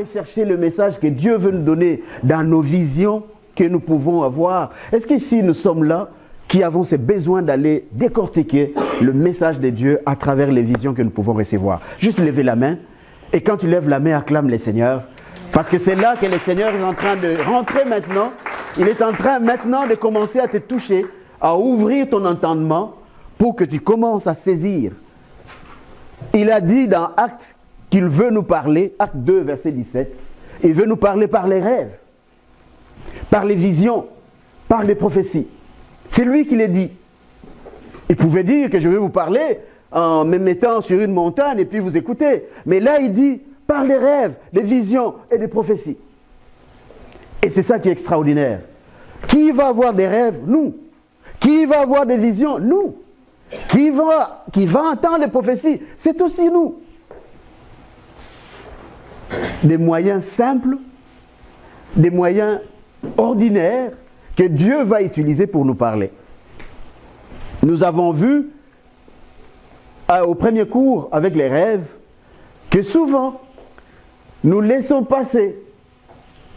chercher le message que Dieu veut nous donner dans nos visions que nous pouvons avoir? Est-ce qu'ici nous sommes là qui avons ce besoin d'aller décortiquer le message de Dieu à travers les visions que nous pouvons recevoir? Juste lever la main, et quand tu lèves la main, acclame le Seigneur, parce que c'est là que le Seigneur est en train de rentrer maintenant. Il est en train maintenant de commencer à te toucher, à ouvrir ton entendement pour que tu commences à saisir. Il a dit dans Actes qu'il veut nous parler, Acte 2, verset 17, il veut nous parler par les rêves, par les visions, par les prophéties. C'est lui qui l'a dit. Il pouvait dire que je vais vous parler en me mettant sur une montagne et puis vous écoutez. Mais là, il dit par les rêves, les visions et les prophéties. Et c'est ça qui est extraordinaire. Qui va avoir des rêves? Nous. Qui va avoir des visions? Nous. Qui va entendre les prophéties? C'est aussi nous. Des moyens simples, des moyens ordinaires que Dieu va utiliser pour nous parler. Nous avons vu au premier cours avec les rêves que souvent nous laissons passer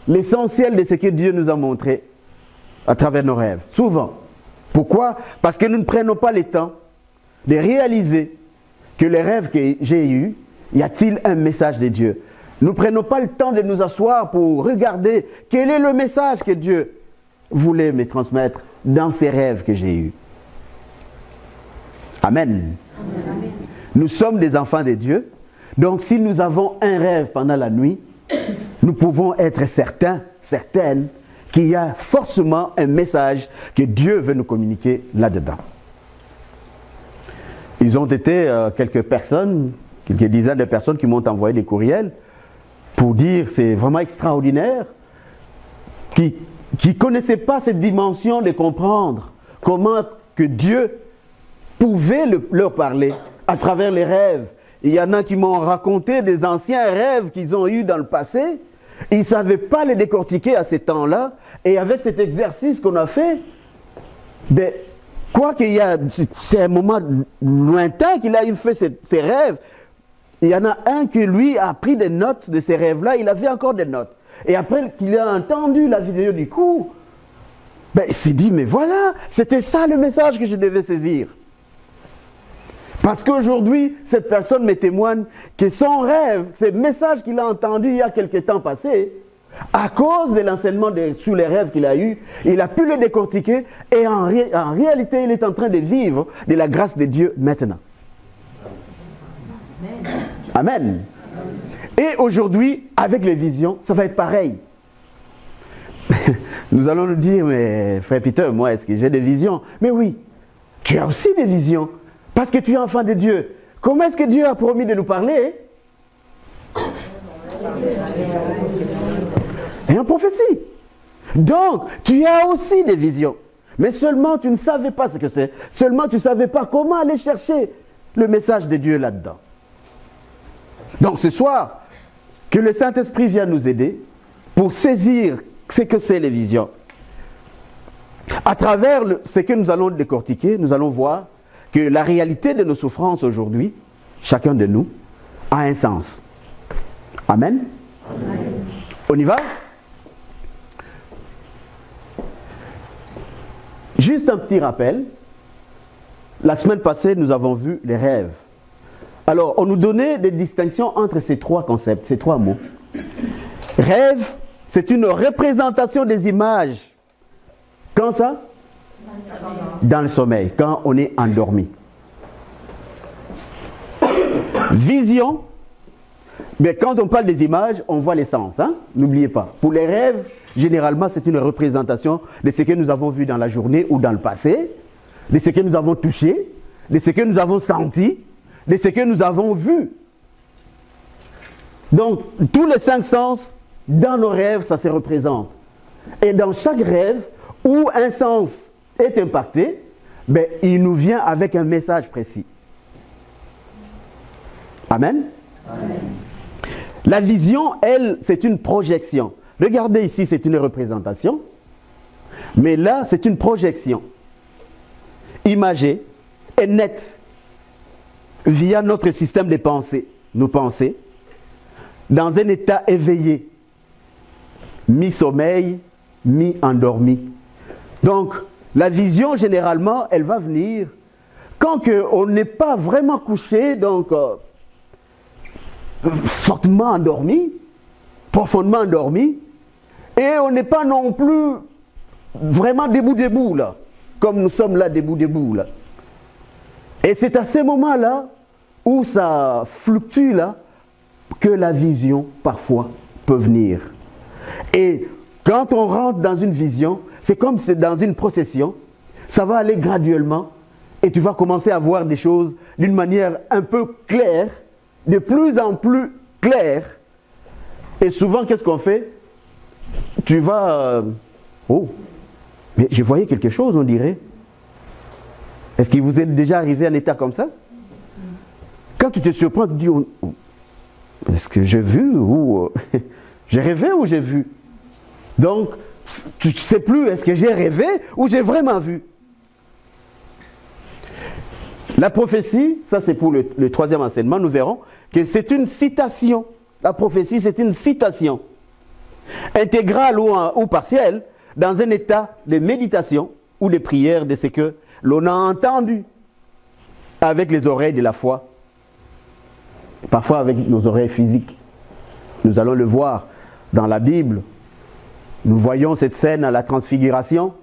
l'essentiel de ce que Dieu nous a montré à travers nos rêves. Souvent. Pourquoi? Parce que nous ne prenons pas le temps de réaliser que les rêves que j'ai eus, y a-t-il un message de Dieu? Nous ne prenons pas le temps de nous asseoir pour regarder quel est le message que Dieu voulait me transmettre dans ces rêves que j'ai eus. Amen. Amen. Nous sommes des enfants de Dieu. Donc si nous avons un rêve pendant la nuit, nous pouvons être certains, certaines, qu'il y a forcément un message que Dieu veut nous communiquer là-dedans. Ils ont été quelques personnes, quelques dizaines de personnes qui m'ont envoyé des courriels pour dire c'est vraiment extraordinaire, qui ne connaissaient pas cette dimension de comprendre comment que Dieu pouvait leur parler à travers les rêves. Il y en a qui m'ont raconté des anciens rêves qu'ils ont eus dans le passé. Ils ne savaient pas les décortiquer à ces temps-là. Et avec cet exercice qu'on a fait, quoi qu'il y a, c'est un moment lointain qu'il a fait ces rêves. Il y en a un qui, lui, a pris des notes de ces rêves-là. Il avait encore des notes. Et après qu'il a entendu la vidéo du cours, il s'est dit, mais voilà, c'était ça le message que je devais saisir. Parce qu'aujourd'hui, cette personne me témoigne que son rêve, ces messages qu'il a entendus il y a quelque temps passé, à cause de l'enseignement sur les rêves qu'il a eu, il a pu le décortiquer et en réalité, il est en train de vivre de la grâce de Dieu maintenant. Amen. Et aujourd'hui, avec les visions, ça va être pareil. Nous allons nous dire, mais frère Peter, moi, est-ce que j'ai des visions? Mais oui, tu as aussi des visions. Parce que tu es enfant de Dieu. Comment est-ce que Dieu a promis de nous parler? Et en prophétie. Donc, tu as aussi des visions. Mais seulement tu ne savais pas ce que c'est. Seulement tu ne savais pas comment aller chercher le message de Dieu là-dedans. Donc ce soir, que le Saint-Esprit vienne nous aider pour saisir ce que c'est les visions. À travers ce que nous allons décortiquer, nous allons voir que la réalité de nos souffrances aujourd'hui, chacun de nous, a un sens. Amen. Amen. On y va? Juste un petit rappel. La semaine passée, nous avons vu les rêves. Alors, on nous donnait des distinctions entre ces trois concepts, ces trois mots. Rêve, c'est une représentation des images. Quand ça? Dans le sommeil, quand on est endormi. Vision, mais quand on parle des images, on voit les sens. Hein? N'oubliez pas. Pour les rêves, généralement, c'est une représentation de ce que nous avons vu dans la journée ou dans le passé, de ce que nous avons touché, de ce que nous avons senti, de ce que nous avons vu. Donc, tous les 5 sens, dans nos rêves, ça se représente. Et dans chaque rêve, où un sens est impacté, il nous vient avec un message précis. Amen. Amen. La vision, elle, c'est une projection. Regardez ici, c'est une représentation. Mais là, c'est une projection. Imagée et nette via notre système de pensée, nos pensées. dans un état éveillé, mi-sommeil, mi-endormi. Donc, la vision, généralement, elle va venir quand on n'est pas vraiment couché, donc fortement endormi, profondément endormi, et on n'est pas non plus vraiment debout, là, comme nous sommes là, debout, là. Et c'est à ces moments-là où ça fluctue, là, que la vision, parfois, peut venir. Et quand on rentre dans une vision, c'est comme c'est dans une procession, ça va aller graduellement, et tu vas commencer à voir des choses d'une manière un peu claire, de plus en plus claire. Et souvent, qu'est-ce qu'on fait? Tu vas... oh, mais je voyais quelque chose, on dirait. Est-ce qu'il vous est déjà arrivé un état comme ça? Quand tu te surprends, tu te dis, oh, est-ce que j'ai vu ou j'ai rêvé ou j'ai vu? Donc, tu ne sais plus, est-ce que j'ai rêvé ou j'ai vraiment vu? La prophétie, ça c'est pour le troisième enseignement, nous verrons que c'est une citation. La prophétie, c'est une citation intégrale ou partielle dans un état de méditation ou de prière de ce que l'on a entendu avec les oreilles de la foi, parfois avec nos oreilles physiques. Nous allons le voir dans la Bible. Nous voyons cette scène à la transfiguration,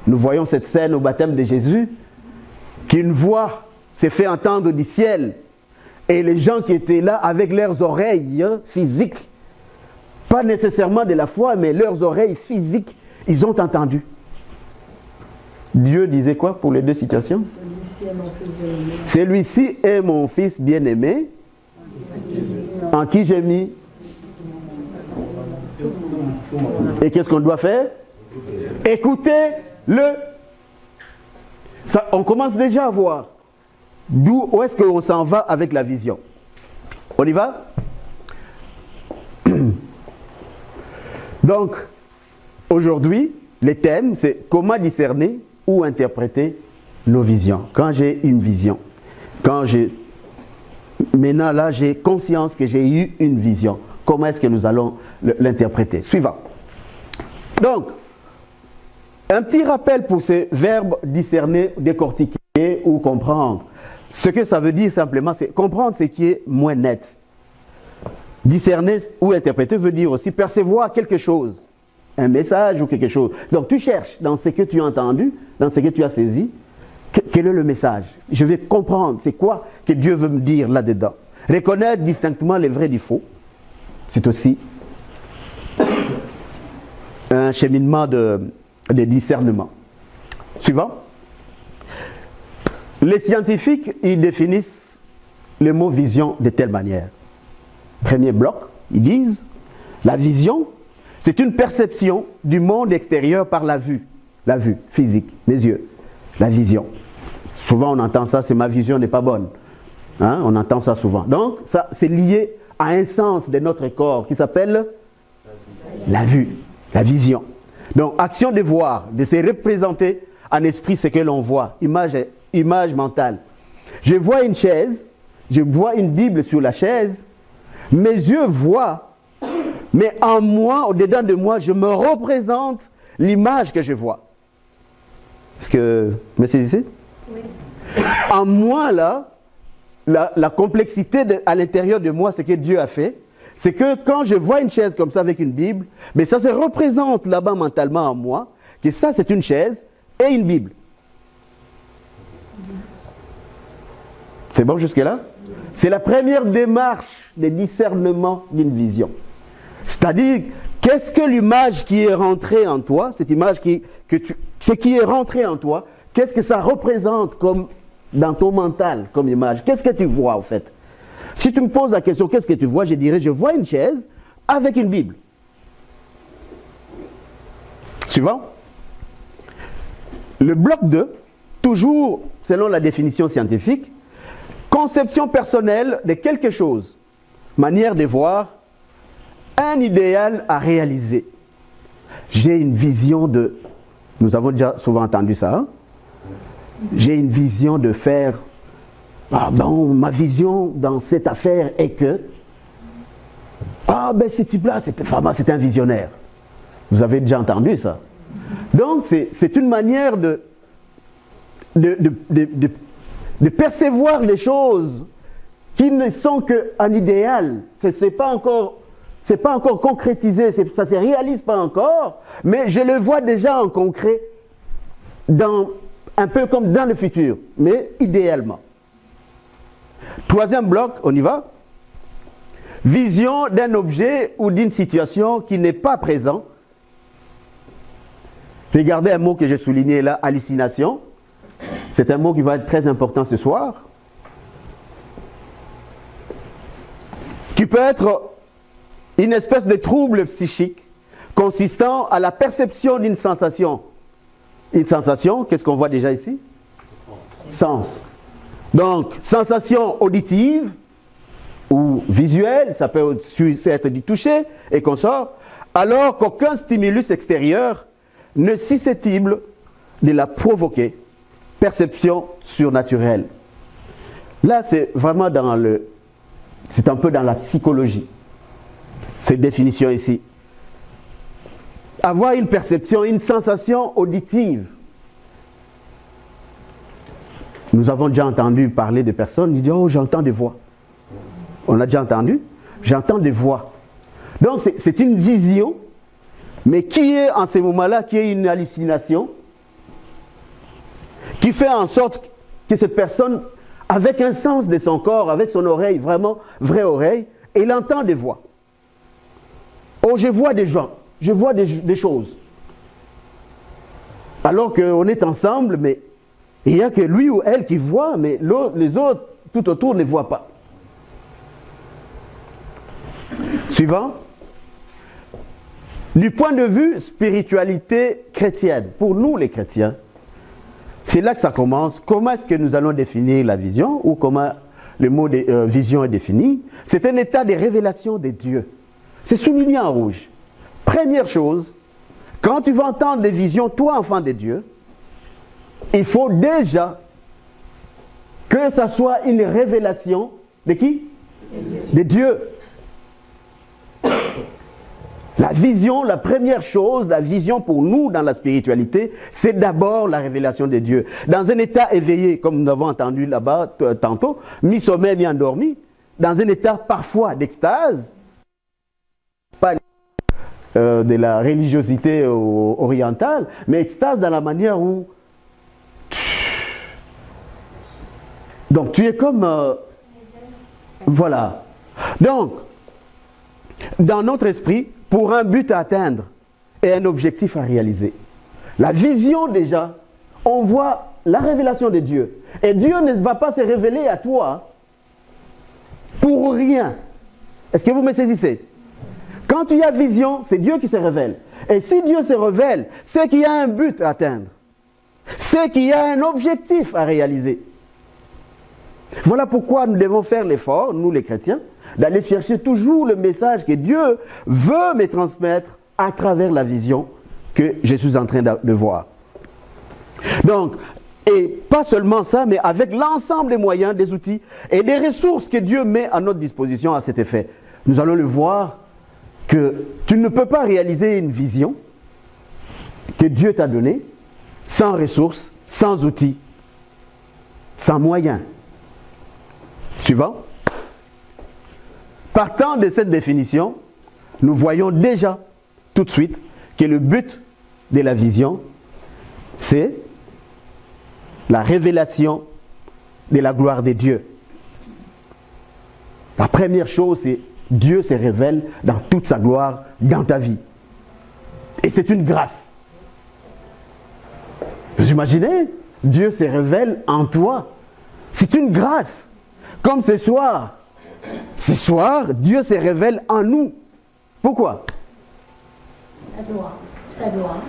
nous voyons cette scène au baptême de Jésus, qu'une voix s'est fait entendre du ciel, et les gens qui étaient là avec leurs oreilles physiques, pas nécessairement de la foi, mais leurs oreilles physiques, ils ont entendu. Dieu disait quoi pour les deux situations? Celui-ci est mon fils bien-aimé, en qui j'ai mis. Et qu'est-ce qu'on doit faire? Écoutez-le. Ça, on commence déjà à voir où est-ce qu'on s'en va avec la vision. On y va? Donc, aujourd'hui, le thème, c'est comment discerner ou interpréter nos visions. Quand j'ai une vision, maintenant là, j'ai conscience que j'ai eu une vision. Comment est-ce que nous allons l'interpréter? Suivant. Donc, un petit rappel pour ces verbes discerner, décortiquer ou comprendre. Ce que ça veut dire simplement, c'est comprendre ce qui est moins net. Discerner ou interpréter veut dire aussi percevoir quelque chose, un message ou quelque chose. Donc tu cherches dans ce que tu as entendu, dans ce que tu as saisi, quel est le message? Je vais comprendre, c'est quoi que Dieu veut me dire là-dedans. Reconnaître distinctement les vrais du faux, c'est aussi un cheminement de discernement. Suivant. Les scientifiques, ils définissent le mot vision de telle manière. Premier bloc, ils disent, la vision, c'est une perception du monde extérieur par la vue physique, mes yeux, la vision. Souvent on entend ça, c'est ma vision n'est pas bonne. Hein? On entend ça souvent. Donc ça, c'est lié à un sens de notre corps qui s'appelle la vue, la vision. Donc action de voir, de se représenter en esprit ce que l'on voit, image mentale. Je vois une chaise, je vois une Bible sur la chaise, mes yeux voient, mais en moi, au-dedans de moi, je me représente l'image que je vois. Est-ce que vous me saisissez? Oui. En moi, là, la complexité à l'intérieur de moi, ce que Dieu a fait, c'est que quand je vois une chaise comme ça avec une Bible, mais ça se représente là-bas mentalement en moi, que ça c'est une chaise et une Bible. C'est bon jusque-là? C'est la première démarche de discernement d'une vision. C'est-à-dire, qu'est-ce que l'image qui est rentrée en toi, cette image ce qui est rentré en toi, qu'est-ce que ça représente comme dans ton mental comme image? Qu'est-ce que tu vois en fait? Si tu me poses la question, qu'est-ce que tu vois? Je dirais, je vois une chaise avec une Bible. Suivant. Le bloc 2, toujours selon la définition scientifique, conception personnelle de quelque chose, manière de voir, un idéal à réaliser. J'ai une vision de... Nous avons déjà souvent entendu ça. Hein? J'ai une vision de faire... Ah bon, ma vision dans cette affaire est que... ah ben ce type-là, c'était un visionnaire. Vous avez déjà entendu ça. Donc c'est une manière de percevoir les choses qui ne sont qu'un idéal. C'est pas encore concrétisé, ça ne se réalise pas encore, mais je le vois déjà en concret, un peu comme dans le futur, mais idéalement. Troisième bloc, on y va. Vision d'un objet ou d'une situation qui n'est pas présent. Regardez un mot que j'ai souligné là, hallucination. C'est un mot qui va être très important ce soir. Qui peut être une espèce de trouble psychique consistant à la perception d'une sensation. Une sensation, qu'est-ce qu'on voit déjà ici? Sens. Donc, sensation auditive ou visuelle, ça peut être du toucher et consort, alors qu'aucun stimulus extérieur ne susceptible de la provoquer. Perception surnaturelle. Là, c'est vraiment c'est un peu dans la psychologie. Cette définition ici. Avoir une perception, une sensation auditive. Nous avons déjà entendu parler de personnes qui disent « Oh, j'entends des voix ». On a déjà entendu? J'entends des voix. Donc, c'est une vision, mais qui est en ces moments-là, qui est une hallucination, qui fait en sorte que cette personne, avec un sens de son corps, avec son oreille, vraiment, vraie oreille, elle entend des voix. Oh, je vois des gens, je vois des choses. Alors qu'on est ensemble, mais il n'y a que lui ou elle qui voit, mais les autres tout autour ne voient pas. Suivant. Du point de vue spiritualité chrétienne, pour nous les chrétiens, c'est là que ça commence. Comment est-ce que nous allons définir la vision, ou comment le mot de vision est défini? C'est un état de révélation de Dieu. C'est souligné en rouge. Première chose, quand tu vas entendre des visions, toi enfant de Dieu, il faut déjà que ça soit une révélation de qui? De Dieu. La vision, la première chose, la vision pour nous dans la spiritualité, c'est d'abord la révélation de Dieu. Dans un état éveillé, comme nous avons entendu là-bas tantôt, mi-sommeil, mi-endormi, dans un état parfois d'extase, pas de la religiosité orientale, mais extase dans la manière où... Donc tu es comme... voilà. Donc, dans notre esprit, pour un but à atteindre et un objectif à réaliser. La vision déjà, on voit la révélation de Dieu. Et Dieu ne va pas se révéler à toi pour rien. Est-ce que vous me saisissez? Quand tu as vision, c'est Dieu qui se révèle. Et si Dieu se révèle, c'est qu'il y a un but à atteindre. C'est qu'il y a un objectif à réaliser. Voilà pourquoi nous devons faire l'effort, nous les chrétiens, d'aller chercher toujours le message que Dieu veut me transmettre à travers la vision que je suis en train de voir. Donc, et pas seulement ça, mais avec l'ensemble des moyens, des outils et des ressources que Dieu met à notre disposition à cet effet. Nous allons le voir que tu ne peux pas réaliser une vision que Dieu t'a donnée sans ressources, sans outils, sans moyens. Suivant. Partant de cette définition, nous voyons déjà tout de suite que le but de la vision, c'est la révélation de la gloire de Dieu. La première chose, c'est Dieu se révèle dans toute sa gloire dans ta vie. Et c'est une grâce. Vous imaginez? Dieu se révèle en toi. C'est une grâce. Comme ce soir, Dieu se révèle en nous. Pourquoi? Sa gloire.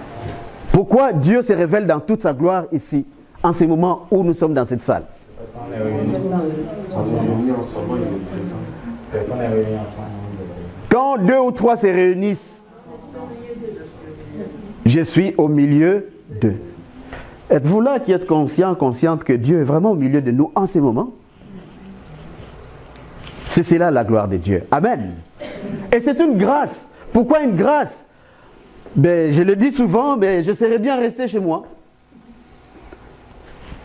Pourquoi Dieu se révèle dans toute sa gloire ici, en ce moment où nous sommes dans cette salle? Parce qu'on est réunis ensemble, il est présent. On est réunis ensemble. Quand 2 ou 3 se réunissent, je suis au milieu d'eux. Êtes-vous là qui êtes conscient, consciente que Dieu est vraiment au milieu de nous en ce moment? C'est cela la gloire de Dieu. Amen. Et c'est une grâce. Pourquoi une grâce? Ben, je le dis souvent, mais je serais bien resté chez moi.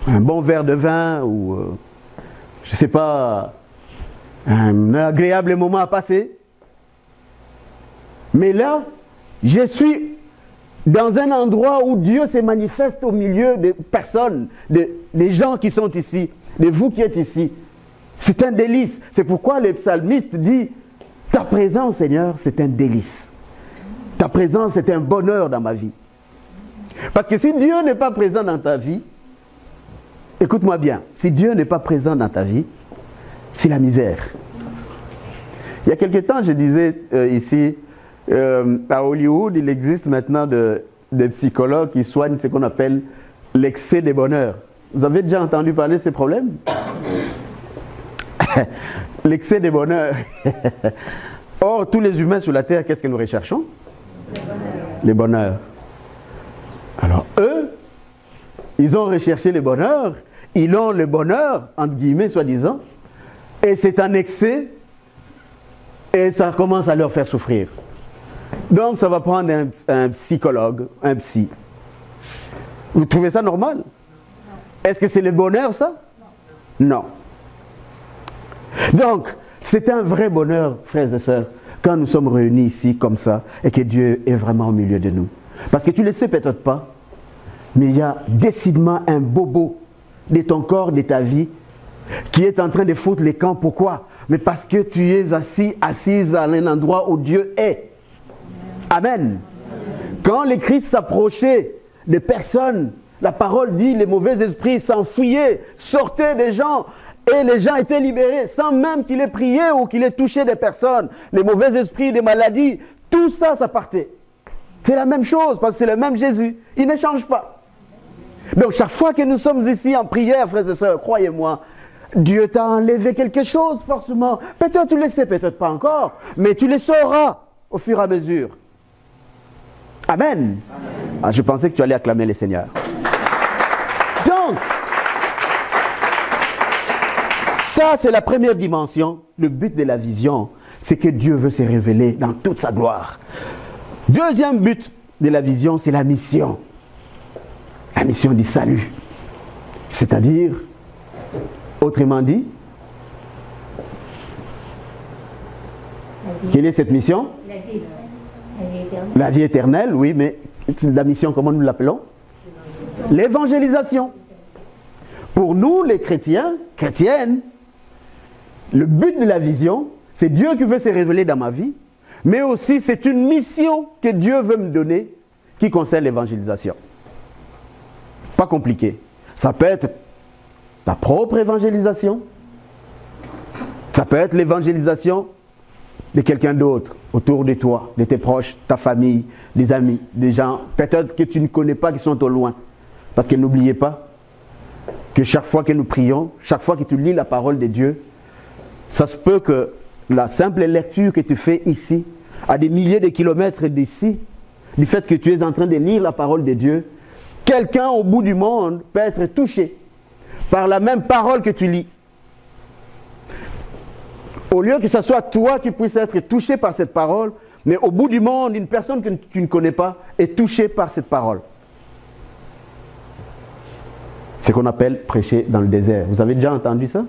Un bon verre de vin ou, je ne sais pas, un agréable moment à passer. Mais là, je suis dans un endroit où Dieu se manifeste au milieu des personnes, des gens qui sont ici, de vous qui êtes ici. C'est un délice. C'est pourquoi le psalmiste dit, ta présence, Seigneur, c'est un délice. Ta présence, c'est un bonheur dans ma vie. Parce que si Dieu n'est pas présent dans ta vie, écoute-moi bien, si Dieu n'est pas présent dans ta vie, c'est la misère. Il y a quelque temps, je disais ici, à Hollywood, il existe maintenant des psychologues qui soignent ce qu'on appelle l'excès de bonheur. Vous avez déjà entendu parler de ces problèmes? L'excès de bonheur. Or, tous les humains sur la terre, qu'est-ce que nous recherchons? Les bonheurs. Alors, eux, ils ont recherché le bonheur, ils ont le bonheur, entre guillemets, soi-disant, et c'est un excès, et ça commence à leur faire souffrir. Donc, ça va prendre un psychologue, un psy. Vous trouvez ça normal? Est-ce que c'est le bonheur, ça? Non. Donc, c'est un vrai bonheur, frères et sœurs, quand nous sommes réunis ici comme ça, et que Dieu est vraiment au milieu de nous. Parce que tu ne le sais peut-être pas, mais il y a décidément un bobo de ton corps, de ta vie, qui est en train de foutre les camps. Pourquoi? Mais parce que tu es assise à un endroit où Dieu est. Amen. Quand le Christ s'approchait des personnes, la parole dit, les mauvais esprits s'enfuyaient, sortaient des gens, et les gens étaient libérés, sans même qu'il ait prié ou qu'il ait touché des personnes. Les mauvais esprits, des maladies, tout ça, ça partait. C'est la même chose, parce que c'est le même Jésus. Il ne change pas. Donc, chaque fois que nous sommes ici en prière, frères et sœurs, croyez-moi, Dieu t'a enlevé quelque chose, forcément. Peut-être tu le sais, peut-être pas encore, mais tu le sauras au fur et à mesure. Amen. Ah, je pensais que tu allais acclamer le Seigneur. Donc, ça, c'est la première dimension. Le but de la vision, c'est que Dieu veut se révéler dans toute sa gloire. Deuxième but de la vision, c'est la mission. La mission du salut. C'est-à-dire, autrement dit, quelle est cette mission? La vie éternelle, oui, mais la mission, comment nous l'appelons? L'évangélisation. Pour nous, les chrétiens, chrétiennes, le but de la vision, c'est Dieu qui veut se révéler dans ma vie, mais aussi c'est une mission que Dieu veut me donner qui concerne l'évangélisation. Pas compliqué. Ça peut être ta propre évangélisation, ça peut être l'évangélisation de quelqu'un d'autre autour de toi, de tes proches, ta famille, des amis, des gens peut-être que tu ne connais pas qui sont au loin. Parce que n'oubliez pas que chaque fois que nous prions, chaque fois que tu lis la parole de Dieu, ça se peut que la simple lecture que tu fais ici, à des milliers de kilomètres d'ici, du fait que tu es en train de lire la parole de Dieu, quelqu'un au bout du monde peut être touché par la même parole que tu lis. Au lieu que ce soit toi qui puisses être touché par cette parole, mais au bout du monde, une personne que tu ne connais pas est touchée par cette parole. C'est ce qu'on appelle prêcher dans le désert. Vous avez déjà entendu ça?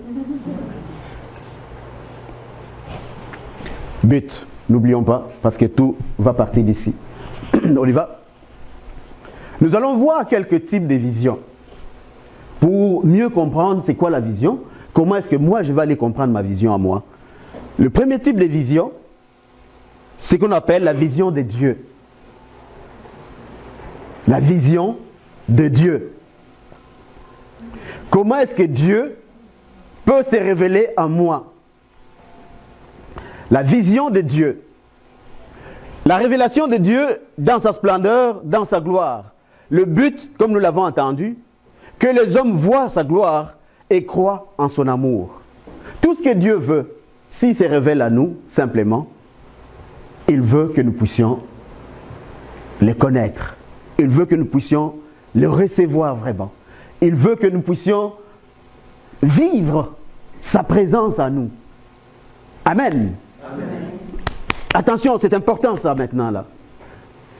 But, n'oublions pas, parce que tout va partir d'ici. On y va. Nous allons voir quelques types de visions. Pour mieux comprendre c'est quoi la vision, comment est-ce que moi je vais aller comprendre ma vision à moi. Le premier type de vision, c'est ce qu'on appelle la vision de Dieu. La vision de Dieu. Comment est-ce que Dieu peut se révéler à moi? La vision de Dieu. La révélation de Dieu dans sa splendeur, dans sa gloire. Le but, comme nous l'avons entendu, que les hommes voient sa gloire et croient en son amour. Tout ce que Dieu veut, s'il se révèle à nous, simplement, il veut que nous puissions les connaître. Il veut que nous puissions le recevoir vraiment. Il veut que nous puissions vivre sa présence à nous. Amen. Amen. Attention, c'est important ça maintenant là.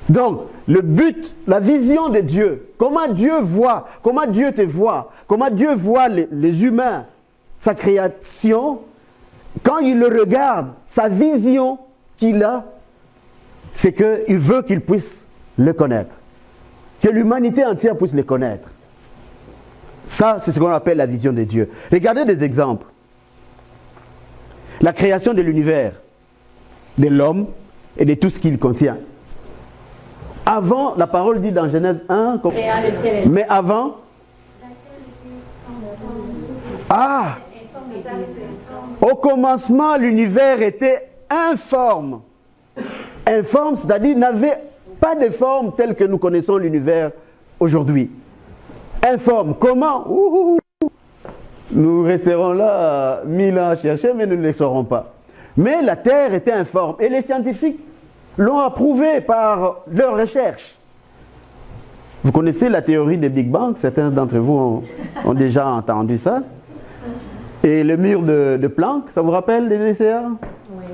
Donc, le but, la vision de Dieu, comment Dieu voit, comment Dieu te voit, comment Dieu voit les humains, sa création, quand il le regarde, sa vision qu'il a, c'est qu'il veut qu'il puisse le connaître. Que l'humanité entière puisse le connaître. Ça, c'est ce qu'on appelle la vision de Dieu. Regardez des exemples. La création de l'univers, de l'homme et de tout ce qu'il contient. Avant, la parole dit dans Genèse 1, mais avant, au commencement, l'univers était informe. Informe, c'est-à-dire n'avait pas de forme telle que nous connaissons l'univers aujourd'hui. Informe, comment? Nous resterons là 1000 ans à chercher, mais nous ne le saurons pas. Mais la Terre était informe. Et les scientifiques l'ont approuvé par leurs recherches. Vous connaissez la théorie des Big Bang? Certains d'entre vous ont déjà entendu ça. Et le mur de Planck, ça vous rappelle les lycéens? Oui.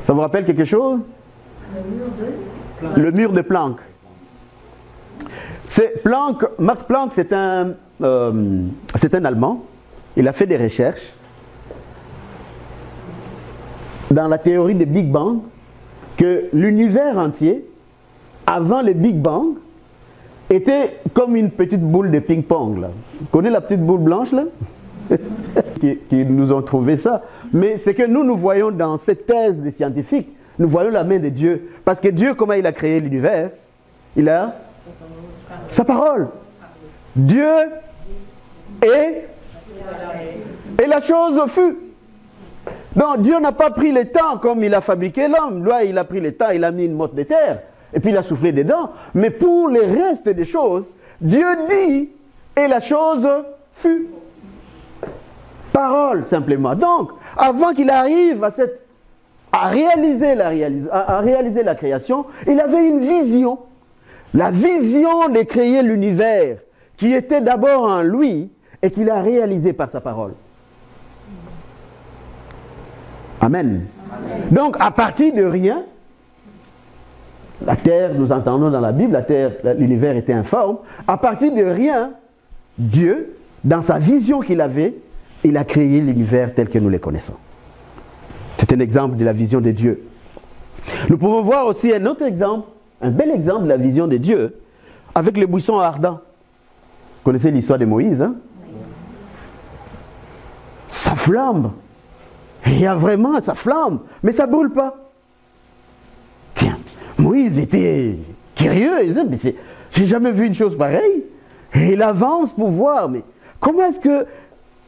Ça vous rappelle quelque chose? Le mur de Planck. Max Planck, c'est un Allemand. Il a fait des recherches dans la théorie des Big Bang que l'univers entier, avant le Big Bang, était comme une petite boule de ping-pong. Vous connaissez la petite boule blanche là? qui nous ont trouvé ça. Mais c'est que nous voyons dans cette thèse des scientifiques, nous voyons la main de Dieu. Parce que Dieu, comment il a créé l'univers? Il a sa parole. Dieu et la chose fut. Donc Dieu n'a pas pris le temps comme il a fabriqué l'homme. Lui, il a pris le temps, il a mis une motte de terre. Et puis il a soufflé dedans. Mais pour le reste des choses, Dieu dit et la chose fut. Parole simplement. Donc, avant qu'il arrive à réaliser la création, il avait une vision. La vision de créer l'univers qui était d'abord en lui et qu'il a réalisé par sa parole. Amen. Amen. Donc, à partir de rien, la terre, nous entendons dans la Bible, la terre, l'univers était informe. À partir de rien, Dieu, dans sa vision qu'il avait, il a créé l'univers tel que nous le connaissons. C'est un exemple de la vision de Dieu. Nous pouvons voir aussi un autre exemple, un bel exemple de la vision de Dieu, avec le buisson ardent. Vous connaissez l'histoire de Moïse, hein? Ça flambe. Il y a vraiment, ça flambe, mais ça ne brûle pas. Tiens, Moïse était curieux, il disait, j'ai jamais vu une chose pareille. Et il avance pour voir, mais comment est-ce que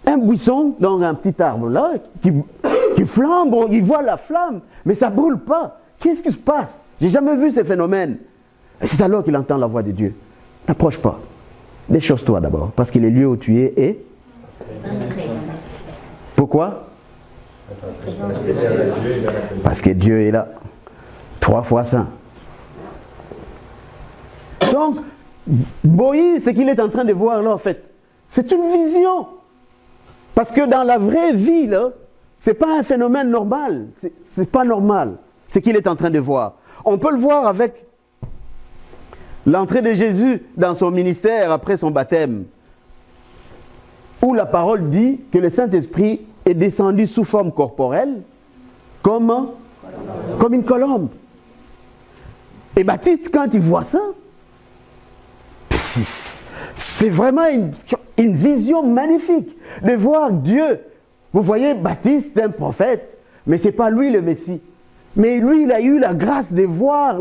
un buisson, dans un petit arbre là, qui flambe, il voit la flamme, mais ça ne brûle pas. Qu'est-ce qui se passe? J'ai jamais vu ce phénomène. Et c'est alors qu'il entend la voix de Dieu. N'approche pas. Déchausse-toi d'abord, parce que le lieu où tu es est. Pourquoi? Parce que Dieu est là. 3 fois saint. Donc, Moïse, ce qu'il est en train de voir là, en fait, c'est une vision. Parce que dans la vraie vie, là, ce n'est pas un phénomène normal. C'est pas normal, ce qu'il est en train de voir. On peut le voir avec l'entrée de Jésus dans son ministère après son baptême, où la parole dit que le Saint-Esprit est descendu sous forme corporelle, comme une colombe. Et Baptiste, quand il voit ça, c'est vraiment une vision magnifique de voir Dieu. Vous voyez, Baptiste est un prophète, mais ce n'est pas lui le Messie. Mais lui, il a eu la grâce de voir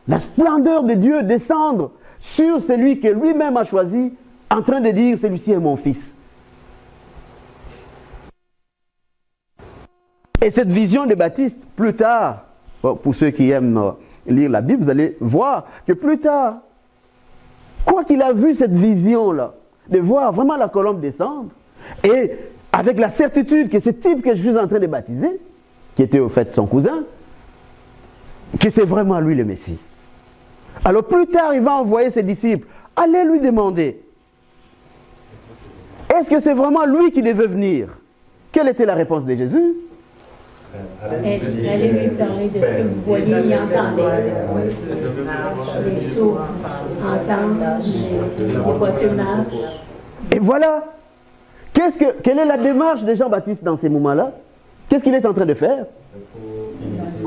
la splendeur de Dieu descendre sur celui que lui-même a choisi, en train de dire, celui-ci est mon fils. Et cette vision de Baptiste, plus tard, pour ceux qui aiment lire la Bible, vous allez voir que plus tard, quoi qu'il a vu cette vision-là, de voir vraiment la colombe descendre, et avec la certitude que ce type que je suis en train de baptiser, qui était au fait son cousin, que c'est vraiment lui le Messie. Alors plus tard, il va envoyer ses disciples, allez lui demander, est-ce que c'est vraiment lui qui devait venir? Quelle était la réponse de Jésus? Allez lui parler de ce que vous voyez, il entendait. Les sourds entendent, les boiteux marchent. Et voilà. Quelle est la démarche de Jean-Baptiste dans ces moments-là? Qu'est-ce qu'il est en train de faire?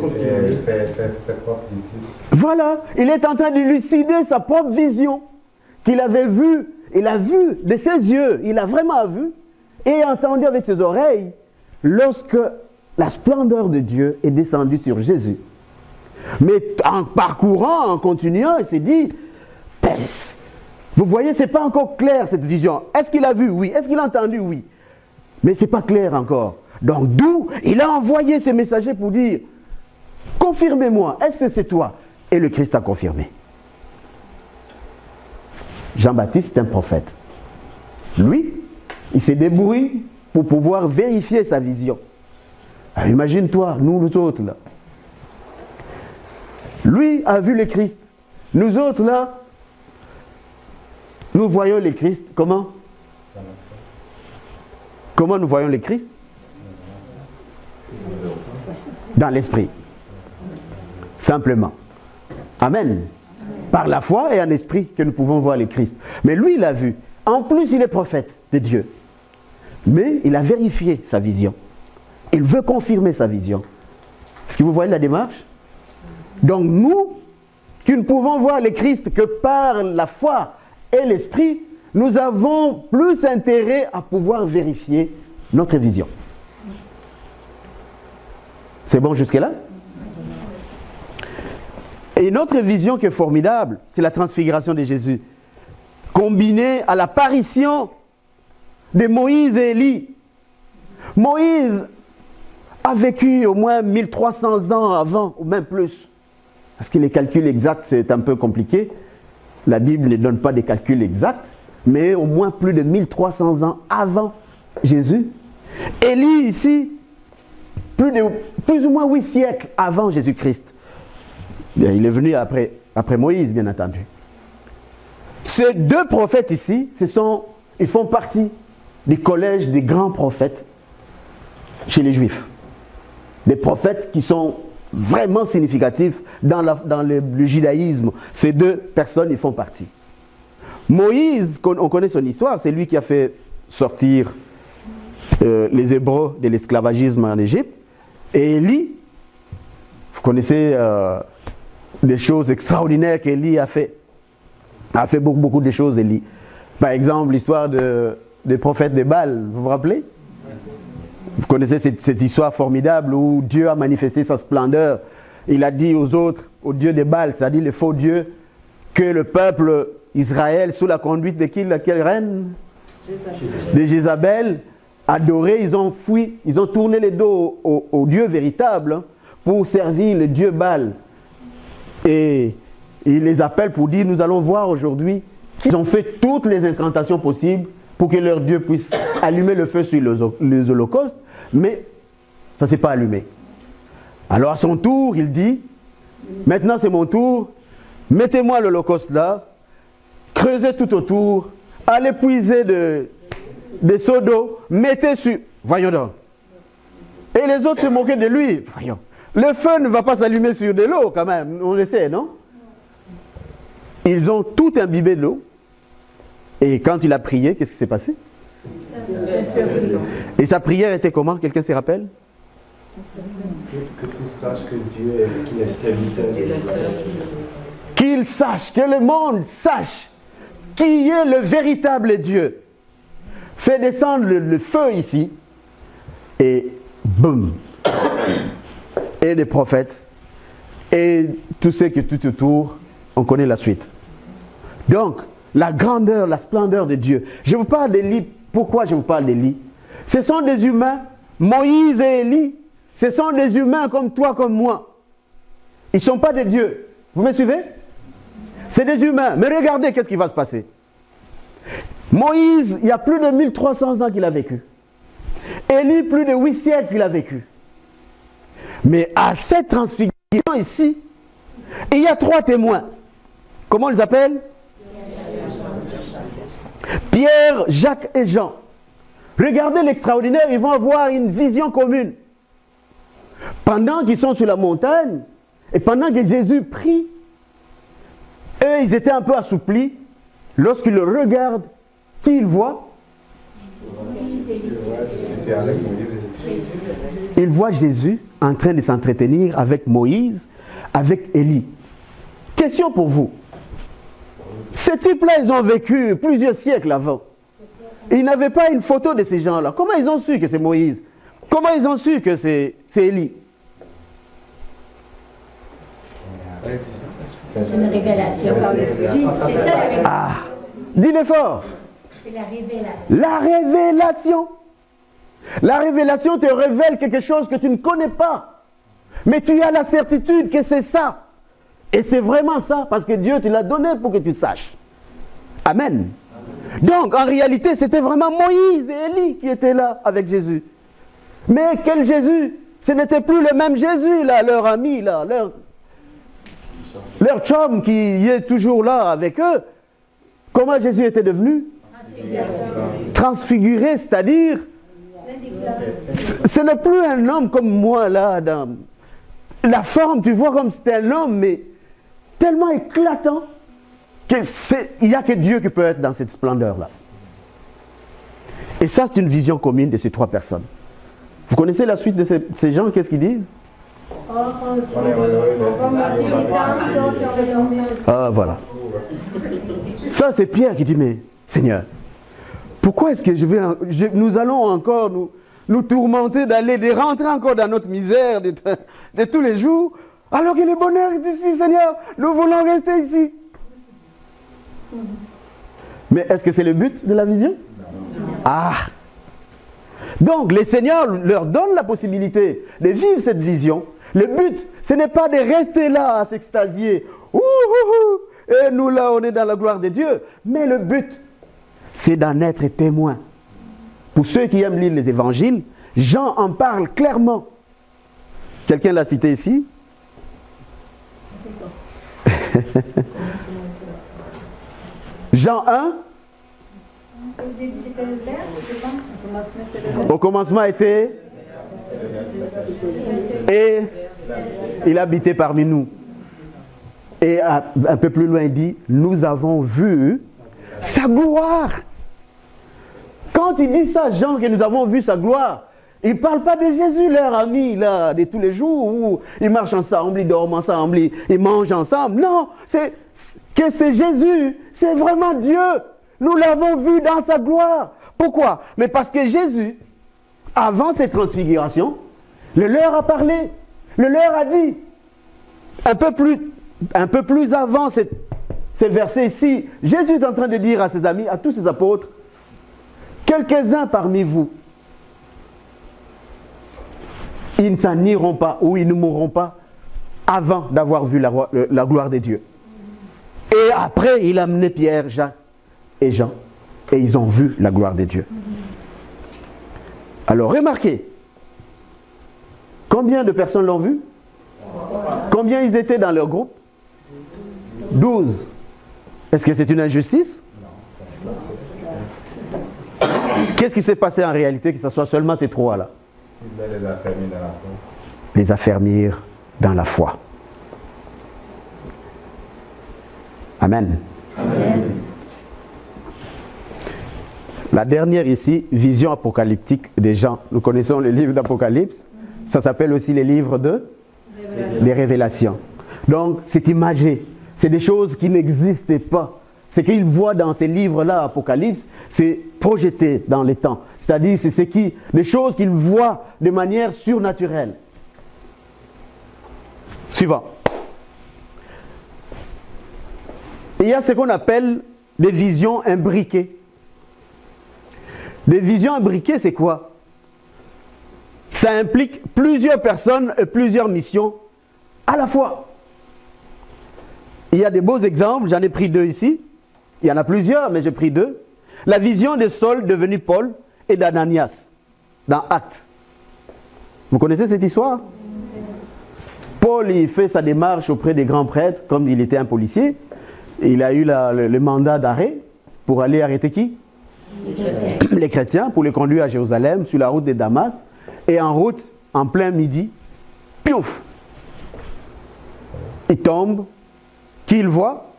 Ses propres disciples. Voilà, il est en train d'élucider sa propre vision qu'il avait vue. Il a vu de ses yeux, il a vraiment vu et entendu avec ses oreilles lorsque la splendeur de Dieu est descendue sur Jésus. Mais en parcourant, en continuant, il s'est dit, vous voyez, ce n'est pas encore clair cette vision. Est-ce qu'il a vu? Oui. Est-ce qu'il a entendu? Oui. Mais ce n'est pas clair encore. Donc d'où il a envoyé ses messagers pour dire, confirmez-moi, est-ce que c'est toi? Et le Christ a confirmé. Jean-Baptiste est un prophète. Lui, il s'est débrouillé pour pouvoir vérifier sa vision. Alors, imagine-toi, nous autres là. Lui a vu le Christ. Nous autres là, nous voyons le Christ. Comment? Comment nous voyons le Christ? Dans l'esprit. Simplement. Amen. Par la foi et en esprit que nous pouvons voir le Christ. Mais lui, il a vu. En plus, il est prophète de Dieu. Mais il a vérifié sa vision. Il veut confirmer sa vision. Est-ce que vous voyez la démarche? Donc nous, qui ne pouvons voir le Christ que par la foi et l'esprit, nous avons plus intérêt à pouvoir vérifier notre vision. C'est bon jusque-là? Et une autre vision qui est formidable, c'est la transfiguration de Jésus, combinée à l'apparition de Moïse et Élie. Moïse a vécu au moins 1300 ans avant, ou même plus. Parce que les calculs exacts, c'est un peu compliqué. La Bible ne donne pas des calculs exacts, mais au moins plus de 1300 ans avant Jésus. Élie ici, plus ou moins 8 siècles avant Jésus-Christ. Il est venu après Moïse, bien entendu. Ces deux prophètes ici, ils font partie du collège des grands prophètes chez les Juifs. Des prophètes qui sont vraiment significatifs dans le judaïsme. Ces deux personnes, ils font partie. Moïse, on connaît son histoire, c'est lui qui a fait sortir les Hébreux de l'esclavagisme en Égypte. Et Élie, vous connaissez des choses extraordinaires qu'Élie a fait. A fait beaucoup de choses, Élie. Par exemple, l'histoire des prophètes de Baal, vous vous rappelez? Vous connaissez cette histoire formidable où Dieu a manifesté sa splendeur. Il a dit aux autres, aux dieux de Baal, c'est-à-dire les faux dieux, que le peuple Israël, sous la conduite de qui, laquelle reine? De Jézabel, adoré, ils ont fui, ils ont tourné les dos au Dieu véritable pour servir le Dieu Baal. Et il les appelle pour dire, nous allons voir aujourd'hui qu'ils ont fait toutes les incantations possibles pour que leur Dieu puisse allumer le feu sur les holocaustes, mais ça ne s'est pas allumé. Alors à son tour, il dit, maintenant c'est mon tour, mettez-moi l'holocauste là, creusez tout autour, allez puiser des seaux d'eau, mettez sur... Voyons donc. Et les autres se moquaient de lui. Voyons. Le feu ne va pas s'allumer sur de l'eau quand même, on le sait, non? Ils ont tout imbibé de l'eau. Et quand il a prié, qu'est-ce qui s'est passé? Et sa prière était comment? Quelqu'un s'y rappelle? Que tu saches que Dieu est serviteur de Dieu. Qu'il sache, que le monde sache qui est le véritable Dieu. Fait descendre le feu ici. Et boum. Et des prophètes. Et tous ceux qui tout autour, on connaît la suite. Donc, la grandeur, la splendeur de Dieu. Je vous parle d'Élie. Pourquoi je vous parle d'Élie? Ce sont des humains. Moïse et Élie, ce sont des humains comme toi, comme moi. Ils ne sont pas des dieux. Vous me suivez? C'est des humains. Mais regardez qu'est-ce qui va se passer. Moïse, il y a plus de 1300 ans qu'il a vécu. Élie, plus de 8 siècles qu'il a vécu. Mais à cette transfiguration ici, il y a 3 témoins. Comment on les appelle? Pierre, Jacques et Jean. Regardez l'extraordinaire, ils vont avoir une vision commune. Pendant qu'ils sont sur la montagne, et pendant que Jésus prie, eux, ils étaient un peu assouplis. Lorsqu'ils le regardent, qui ils voient? Ils voient Jésus en train de s'entretenir avec Moïse, avec Élie. Question pour vous. Ces types-là, ils ont vécu plusieurs siècles avant. Ils n'avaient pas une photo de ces gens-là. Comment ils ont su que c'est Moïse? Comment ils ont su que c'est Élie? C'est une révélation. C'est ça la révélation. Ah, dis-le fort. C'est la révélation. La révélation. La révélation te révèle quelque chose que tu ne connais pas. Mais tu as la certitude que c'est ça. Et c'est vraiment ça, parce que Dieu te l'a donné pour que tu saches. Amen. Donc, en réalité, c'était vraiment Moïse et Élie qui étaient là avec Jésus. Mais quel Jésus? Ce n'était plus le même Jésus, là, leur ami, là, leur chum qui est toujours là avec eux. Comment Jésus était devenu? Transfiguré, c'est-à-dire, ce n'est plus un homme comme moi, là, dans la forme, tu vois comme c'était un homme, mais tellement éclatant qu'il n'y a que Dieu qui peut être dans cette splendeur-là. Et ça, c'est une vision commune de ces trois personnes. Vous connaissez la suite de ces gens, qu'est-ce qu'ils disent? Ah, voilà. Ça, c'est Pierre qui dit, mais Seigneur, pourquoi est-ce que nous allons encore nous tourmenter de rentrer encore dans notre misère de tous les jours, alors que le bonheur est ici, Seigneur, nous voulons rester ici. Mais est-ce que c'est le but de la vision? Ah! Donc, le Seigneur leur donne la possibilité de vivre cette vision. Le but, ce n'est pas de rester là à s'extasier. Et nous, là, on est dans la gloire de Dieu. Mais le but, c'est d'en être témoin. Pour ceux qui aiment lire les évangiles, Jean en parle clairement. Quelqu'un l'a cité ici? Jean 1. Au commencement était. Et il habitait parmi nous. Et un peu plus loin, il dit, nous avons vu sa gloire. Quand il dit ça, Jean, que nous avons vu sa gloire, il ne parle pas de Jésus, leur ami, là, de tous les jours, où ils marchent ensemble, ils dorment ensemble, ils mangent ensemble. Non, c'est Jésus, c'est vraiment Dieu. Nous l'avons vu dans sa gloire. Pourquoi? Mais parce que Jésus, avant cette transfiguration, le leur a parlé, le leur a dit, un peu plus avant ces versets ici, Jésus est en train de dire à ses amis, à tous ses apôtres, quelques-uns parmi vous, ils ne s'en iront pas ou ils ne mourront pas avant d'avoir vu la gloire de Dieu. Et après, il a amené Pierre, Jacques et Jean, et ils ont vu la gloire de Dieu. Alors, remarquez, combien de personnes l'ont vu? Combien ils étaient dans leur groupe? 12. Est-ce que c'est une injustice? Qu'est-ce qui s'est passé en réalité que ce soit seulement ces trois-là? Les affermir dans la foi. Les affermir dans la foi. Amen. Amen. La dernière ici, vision apocalyptique des gens. Nous connaissons le livre d'Apocalypse. Ça s'appelle aussi les livres des révélations. Donc, c'est imagé. C'est des choses qui n'existaient pas. Ce qu'ils voient dans ces livres-là, Apocalypse, c'est projeté dans les temps. C'est-à-dire, c'est des choses qu'ils voient de manière surnaturelle. Suivant. Il y a ce qu'on appelle des visions imbriquées. Des visions imbriquées, c'est quoi? Ça implique plusieurs personnes et plusieurs missions à la fois. Il y a des beaux exemples, j'en ai pris deux ici. Il y en a plusieurs, mais j'ai pris deux. La vision de Saul devenu Paul et d'Ananias, dans Actes. Vous connaissez cette histoire? Paul, il fait sa démarche auprès des grands prêtres, comme il était un policier. Il a eu le mandat d'arrêt pour aller arrêter qui? Les chrétiens, pour les conduire à Jérusalem, sur la route de Damas. Et en route, en plein midi, Piouf! Il tombe. Qui il voit?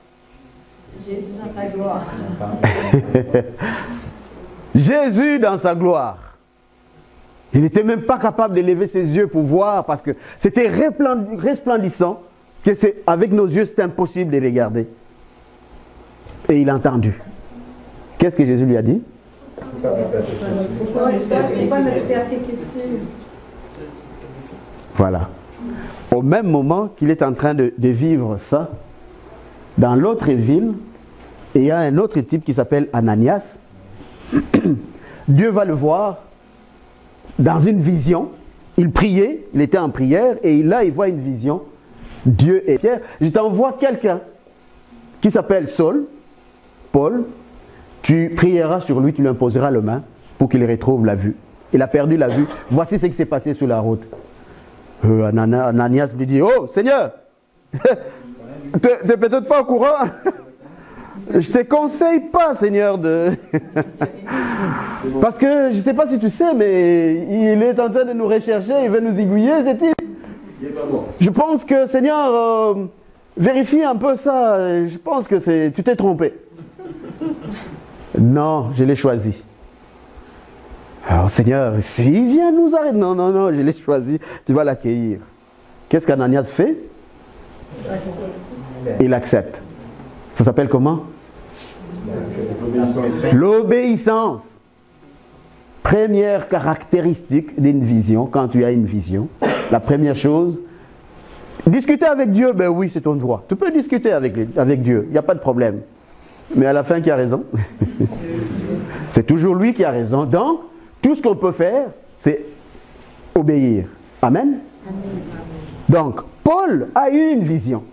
Jésus dans sa gloire. Jésus dans sa gloire. Il n'était même pas capable de lever ses yeux pour voir parce que c'était resplendissant que avec nos yeux c'est impossible de regarder. Et il a entendu. Qu'est-ce que Jésus lui a dit? C'est pas notre persécution. Voilà. Au même moment qu'il est en train de vivre ça, dans l'autre ville, il y a un autre type qui s'appelle Ananias. Dieu va le voir dans une vision. Il priait, il était en prière, et là il voit une vision. Dieu et Pierre, je t'envoie quelqu'un qui s'appelle Saul, Paul. Tu prieras sur lui, tu lui imposeras la main pour qu'il retrouve la vue. Il a perdu la vue. Voici ce qui s'est passé sur la route. Ananias lui dit, oh Seigneur, tu n'es peut-être pas au courant. Je ne te conseille pas, Seigneur, de... Parce que, je ne sais pas si tu sais, mais il est en train de nous rechercher, il veut nous aiguiller, ce type. Je pense que, Seigneur, vérifie un peu ça. Je pense que tu t'es trompé. Non, je l'ai choisi. Alors, Seigneur, s'il vient nous arrêter... Non, non, non, je l'ai choisi, tu vas l'accueillir. Qu'est-ce qu'Ananias fait? Il accepte. Ça s'appelle comment? L'obéissance. Première caractéristique d'une vision, quand tu as une vision, la première chose, discuter avec Dieu, ben oui, c'est ton droit. Tu peux discuter avec Dieu, il n'y a pas de problème. Mais à la fin, qui a raison? C'est toujours lui qui a raison. Donc, tout ce qu'on peut faire, c'est obéir. Amen? Amen. Donc, Paul a eu une vision.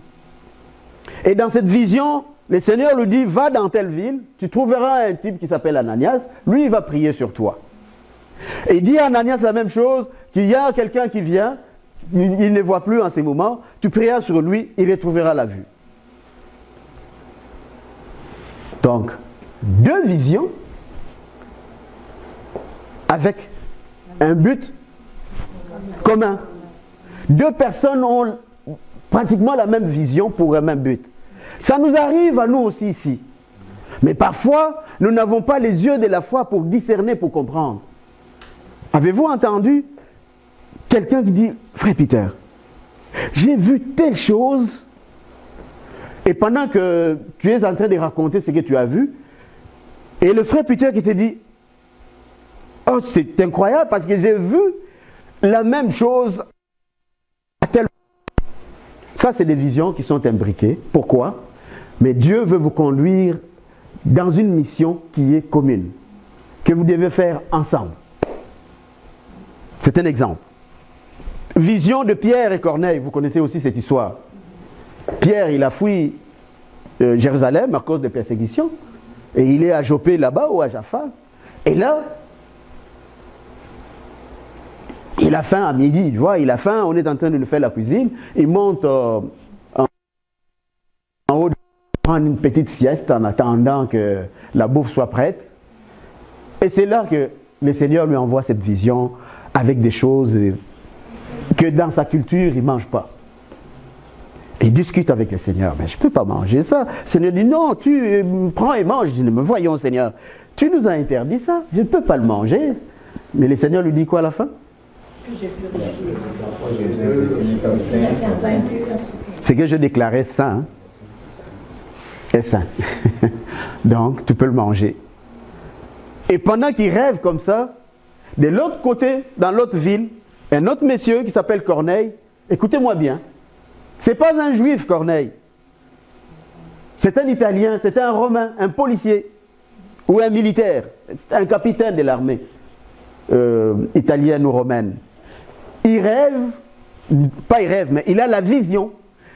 Et dans cette vision, le Seigneur lui dit, va dans telle ville, tu trouveras un type qui s'appelle Ananias, lui il va prier sur toi. Et il dit à Ananias la même chose, qu'il y a quelqu'un qui vient, il ne voit plus en ces moments, tu prieras sur lui, il retrouvera la vue. Donc, deux visions avec un but commun. Deux personnes ont pratiquement la même vision pour un même but. Ça nous arrive à nous aussi ici. Mais parfois, nous n'avons pas les yeux de la foi pour discerner, pour comprendre. Avez-vous entendu quelqu'un qui dit, frère Peter, j'ai vu telle chose, et pendant que tu es en train de raconter ce que tu as vu, et le frère Peter qui te dit, oh c'est incroyable parce que j'ai vu la même chose à tel... Ça c'est des visions qui sont imbriquées. Pourquoi? Mais Dieu veut vous conduire dans une mission qui est commune, que vous devez faire ensemble. C'est un exemple. Vision de Pierre et Corneille, vous connaissez aussi cette histoire. Pierre, il a fui Jérusalem à cause des persécutions. Et il est à Jopé là-bas ou à Jaffa. Et là, il a faim à midi, tu vois, il a faim, on est en train de lui faire la cuisine. Il monte en haut, prendre une petite sieste en attendant que la bouffe soit prête. Et c'est là que le Seigneur lui envoie cette vision avec des choses que dans sa culture, il ne mange pas. Il discute avec le Seigneur, mais je ne peux pas manger ça. Le Seigneur dit, non, tu prends et mange. Je dis, mais voyons Seigneur, tu nous as interdit ça, je ne peux pas le manger. Mais le Seigneur lui dit quoi à la fin? C'est que je déclarais saint et saint. Donc, tu peux le manger. Et pendant qu'il rêve comme ça, de l'autre côté, dans l'autre ville, un autre monsieur qui s'appelle Corneille, écoutez-moi bien, ce n'est pas un juif Corneille, c'est un Italien, c'est un Romain, un policier ou un militaire, un capitaine de l'armée italienne ou romaine. Il rêve, pas il rêve, mais il a la vision.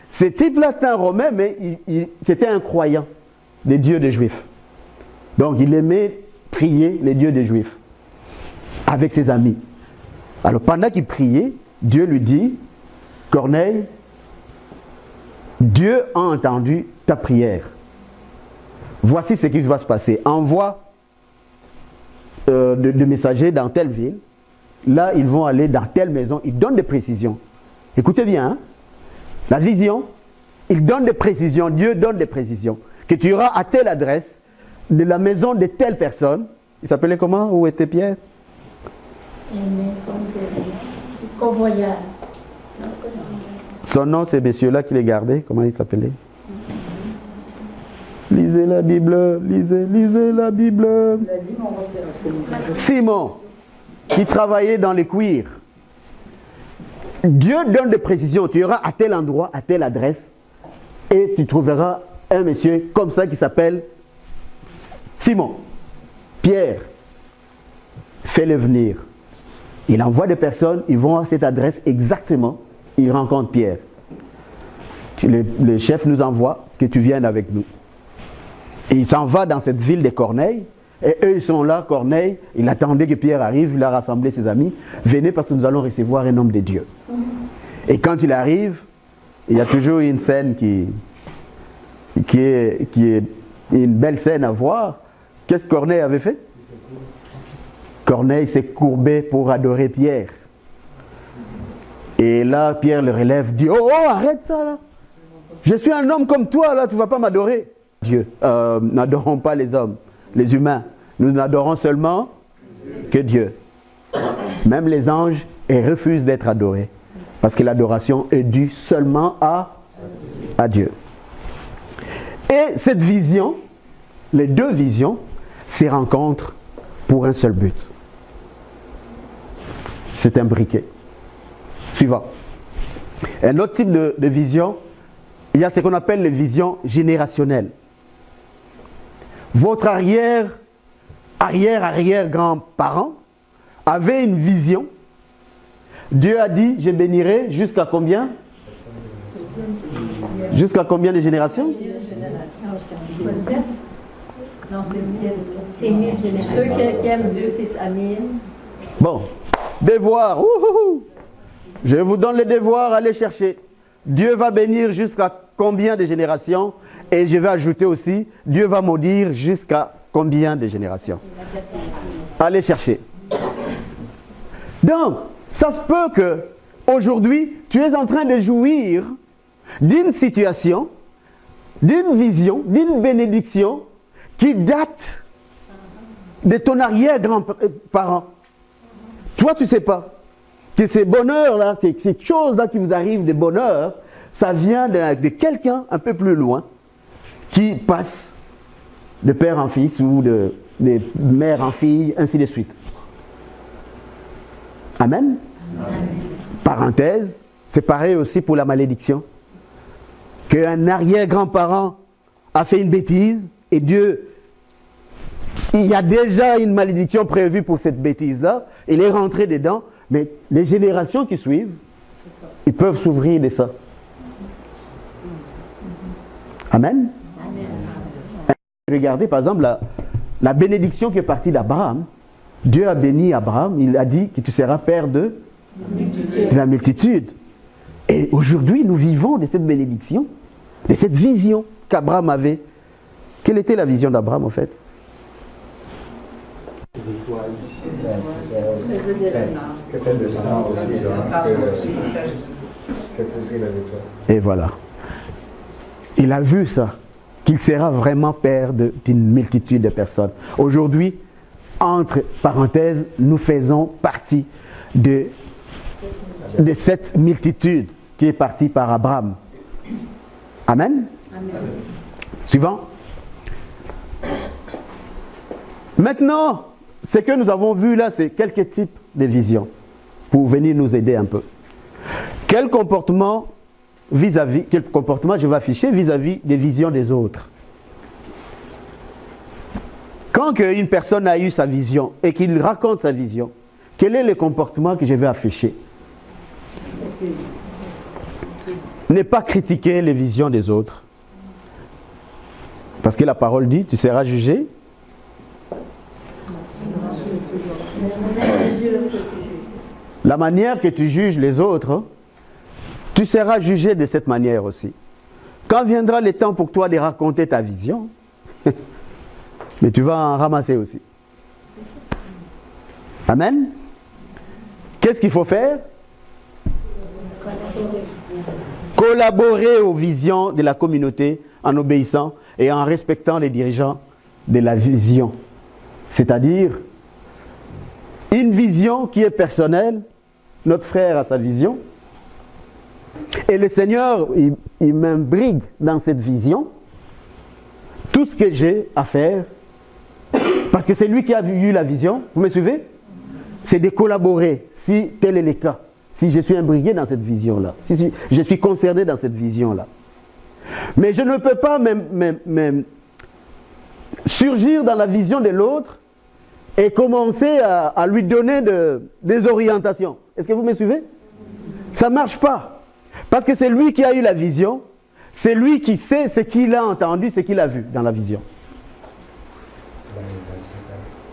Ce type-là, c'est un Romain, mais c'était un croyant des dieux des Juifs. Donc il aimait prier les dieux des Juifs avec ses amis. Alors pendant qu'il priait, Dieu lui dit, Corneille, Dieu a entendu ta prière. Voici ce qui va se passer. Envoie de messagers dans telle ville. Là, ils vont aller dans telle maison. Il donne des précisions. Écoutez bien, hein? La vision, il donne des précisions, Dieu donne des précisions. Que tu iras à telle adresse, de la maison de telle personne. Il s'appelait comment? Où était Pierre? Une maison de convoyage. Son nom, c'est messieurs-là qui les gardaient. Comment il s'appelait? Lisez la Bible, lisez la Bible. Simon, qui travaillait dans les cuirs. Dieu donne des précisions. Tu iras à tel endroit, à telle adresse, et tu trouveras un monsieur comme ça qui s'appelle Simon. Pierre, fais-le venir. Il envoie des personnes, ils vont à cette adresse exactement, ils rencontrent Pierre. Le chef nous envoie que tu viennes avec nous. Et il s'en va dans cette ville de Corneille, et eux ils sont là, Corneille, il attendait que Pierre arrive, il a rassemblé ses amis, venez parce que nous allons recevoir un homme de Dieu. Et quand il arrive, il y a toujours une scène qui est une belle scène à voir. Qu'est-ce que Corneille avait fait? Corneille s'est courbé pour adorer Pierre. Et là, Pierre le relève, dit, oh, arrête ça là. Je suis un homme comme toi là, tu ne vas pas m'adorer. Dieu, n'adorons pas les hommes, les humains. Nous n'adorons seulement que Dieu. Même les anges refusent d'être adorés. Parce que l'adoration est due seulement à Dieu. Et cette vision, les deux visions, se rencontrent pour un seul but. C'est imbriqué. Suivant. Un autre type de vision, il y a ce qu'on appelle les visions générationnelles. Votre arrière-grand-parent avait une vision. Dieu a dit, je bénirai jusqu'à combien? Jusqu'à combien de générations? Non, c'est 1000 générations. Ceux qui aiment Dieu, c'est à 1000. Bon, devoir. Je vous donne les devoirs, allez chercher. Dieu va bénir jusqu'à combien de générations? Et je vais ajouter aussi, Dieu va maudire jusqu'à combien de générations? Allez chercher. Donc, ça se peut que aujourd'hui, tu es en train de jouir d'une situation, d'une vision, d'une bénédiction qui date de ton arrière-grand-parent. Toi, tu ne sais pas que ces bonheurs-là, ces choses-là qui vous arrivent de bonheur, ça vient de quelqu'un un peu plus loin qui passe de père en fils ou de mère en fille, ainsi de suite. Amen. Amen. Parenthèse, c'est pareil aussi pour la malédiction. Qu'un arrière-grand-parent a fait une bêtise et Dieu, il y a déjà une malédiction prévue pour cette bêtise-là, il est rentré dedans, mais les générations qui suivent, ils peuvent s'ouvrir de ça. Amen. Amen. Regardez par exemple la bénédiction qui est partie d'Abraham. Dieu a béni Abraham, il a dit que tu seras père de la multitude. Et aujourd'hui, nous vivons de cette bénédiction, de cette vision qu'Abraham avait. Quelle était la vision d'Abraham en fait? Les étoiles du ciel, que celle de sang aussi, que pousserait les étoiles. Et voilà. Il a vu ça, qu'il sera vraiment père d'une multitude de personnes. Aujourd'hui, entre parenthèses, nous faisons partie de cette multitude qui est partie par Abraham. Amen. Amen. Suivant. Maintenant, ce que nous avons vu là, c'est quelques types de visions pour venir nous aider un peu. Quel comportement je vais afficher vis-à-vis des visions des autres? Quand une personne a eu sa vision et qu'il raconte sa vision, quel est le comportement que je vais afficher? Ne pas critiquer les visions des autres. Parce que la parole dit, tu seras jugé. La manière que tu juges les autres, tu seras jugé de cette manière aussi. Quand viendra le temps pour toi de raconter ta vision, mais tu vas en ramasser aussi. Amen. Qu'est-ce qu'il faut faire? Collaborer aux visions de la communauté en obéissant et en respectant les dirigeants de la vision. C'est-à-dire, une vision qui est personnelle, notre frère a sa vision, et le Seigneur, il m'imbrigue dans cette vision tout ce que j'ai à faire, parce que c'est lui qui a eu la vision, vous me suivez? C'est de collaborer, si tel est le cas, si je suis imbriqué dans cette vision-là, si je suis concerné dans cette vision-là. Mais je ne peux pas même surgir dans la vision de l'autre et commencer à lui donner des orientations. Est-ce que vous me suivez? Ça ne marche pas. Parce que c'est lui qui a eu la vision, c'est lui qui sait ce qu'il a entendu, ce qu'il a vu dans la vision.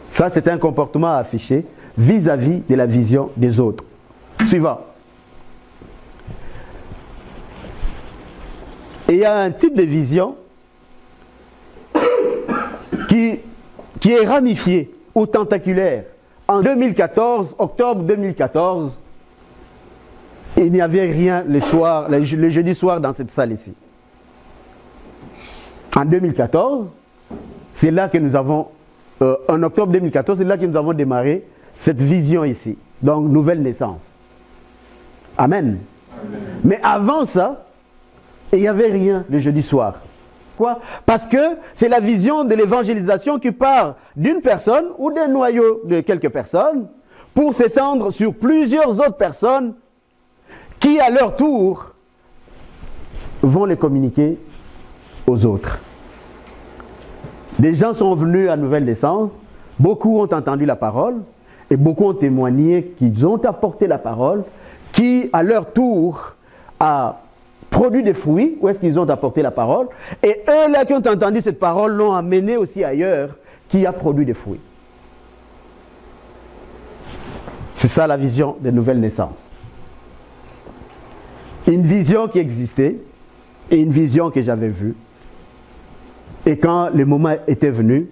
Ça, c'est un comportement à afficher vis-à-vis de la vision des autres. Suivant. Et il y a un type de vision qui est ramifié ou tentaculaire. En 2014, octobre 2014, il n'y avait rien le jeudi soir dans cette salle ici. En 2014, c'est là que nous avons, en octobre 2014, c'est là que nous avons démarré cette vision ici. Donc, nouvelle naissance. Amen. Amen. Mais avant ça, il n'y avait rien le jeudi soir. Pourquoi? Parce que c'est la vision de l'évangélisation qui part d'une personne ou d'un noyau de quelques personnes pour s'étendre sur plusieurs autres personnes qui, à leur tour, vont les communiquer aux autres. Des gens sont venus à nouvelle naissance, beaucoup ont entendu la parole et beaucoup ont témoigné qu'ils ont apporté la parole qui, à leur tour, a produit des fruits. Où est-ce qu'ils ont apporté la parole? Et eux là qui ont entendu cette parole l'ont amené aussi ailleurs, qui a produit des fruits. C'est ça la vision des nouvelles naissances. Une vision qui existait et une vision que j'avais vue. Et quand le moment était venu,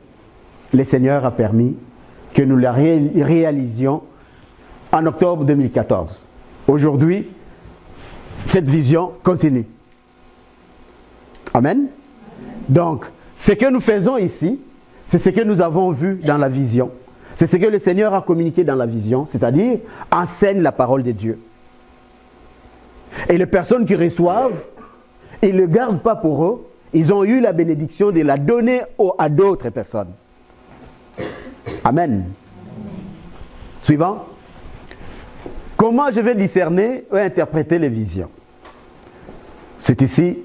le Seigneur a permis que nous la réalisions en octobre 2014. Aujourd'hui, cette vision continue. Amen. Donc, ce que nous faisons ici, c'est ce que nous avons vu dans la vision. C'est ce que le Seigneur a communiqué dans la vision, c'est-à-dire enseigne la parole de Dieu. Et les personnes qui reçoivent, ils ne le gardent pas pour eux, ils ont eu la bénédiction de la donner à d'autres personnes. Amen. Suivant. Comment je vais discerner ou interpréter les visions? C'est ici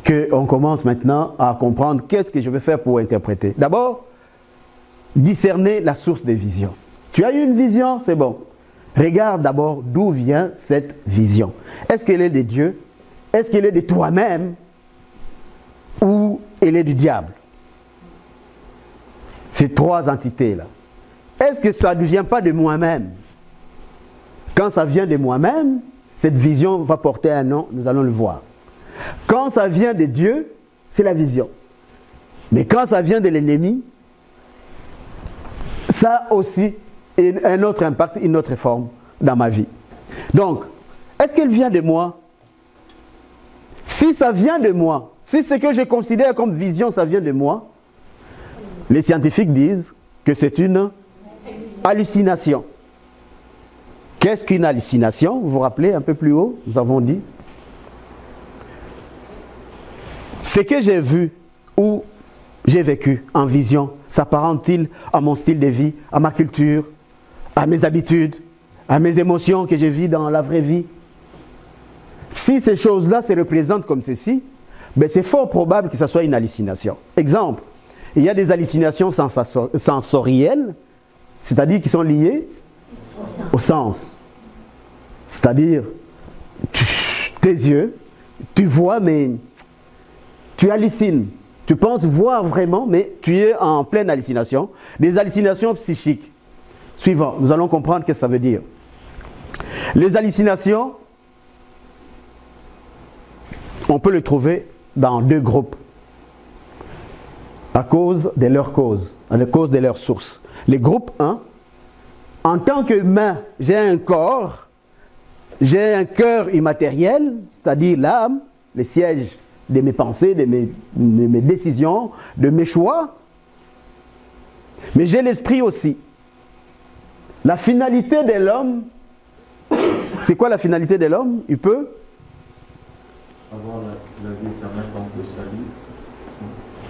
qu'on commence maintenant à comprendre qu'est-ce que je vais faire pour interpréter. D'abord, discerner la source des visions. Tu as eu une vision, c'est bon. Regarde d'abord d'où vient cette vision. Est-ce qu'elle est de Dieu? Est-ce qu'elle est de toi-même? Ou elle est du diable? Ces trois entités-là. Est-ce que ça ne vient pas de moi-même? Quand ça vient de moi-même, cette vision va porter un nom, nous allons le voir. Quand ça vient de Dieu, c'est la vision. Mais quand ça vient de l'ennemi, ça aussi a un autre impact, une autre forme dans ma vie. Donc, est-ce qu'elle vient de moi? Si ça vient de moi, si ce que je considère comme vision, ça vient de moi, les scientifiques disent que c'est une hallucination. Qu'est-ce qu'une hallucination? Vous vous rappelez un peu plus haut, nous avons dit. Ce que j'ai vu ou j'ai vécu en vision s'apparente-t-il à mon style de vie, à ma culture, à mes habitudes, à mes émotions que je vis dans la vraie vie? Si ces choses-là se représentent comme ceci, ben c'est fort probable que ce soit une hallucination. Exemple, il y a des hallucinations sensorielles, c'est-à-dire qui sont liées au sens. C'est-à-dire, tes yeux, tu vois, mais tu hallucines. Tu penses voir vraiment, mais tu es en pleine hallucination. Des hallucinations psychiques. Suivant, nous allons comprendre ce que ça veut dire. Les hallucinations, on peut les trouver dans deux groupes. À cause de leur cause, à cause de leur source. Les groupes 1, en tant qu'humain, j'ai un corps j'ai un cœur immatériel, c'est-à-dire l'âme, le siège de mes pensées, de mes décisions, de mes choix. Mais j'ai l'esprit aussi. La finalité de l'homme, c'est quoi la finalité de l'homme? Il peut avoir la vie éternelle, donc le salut.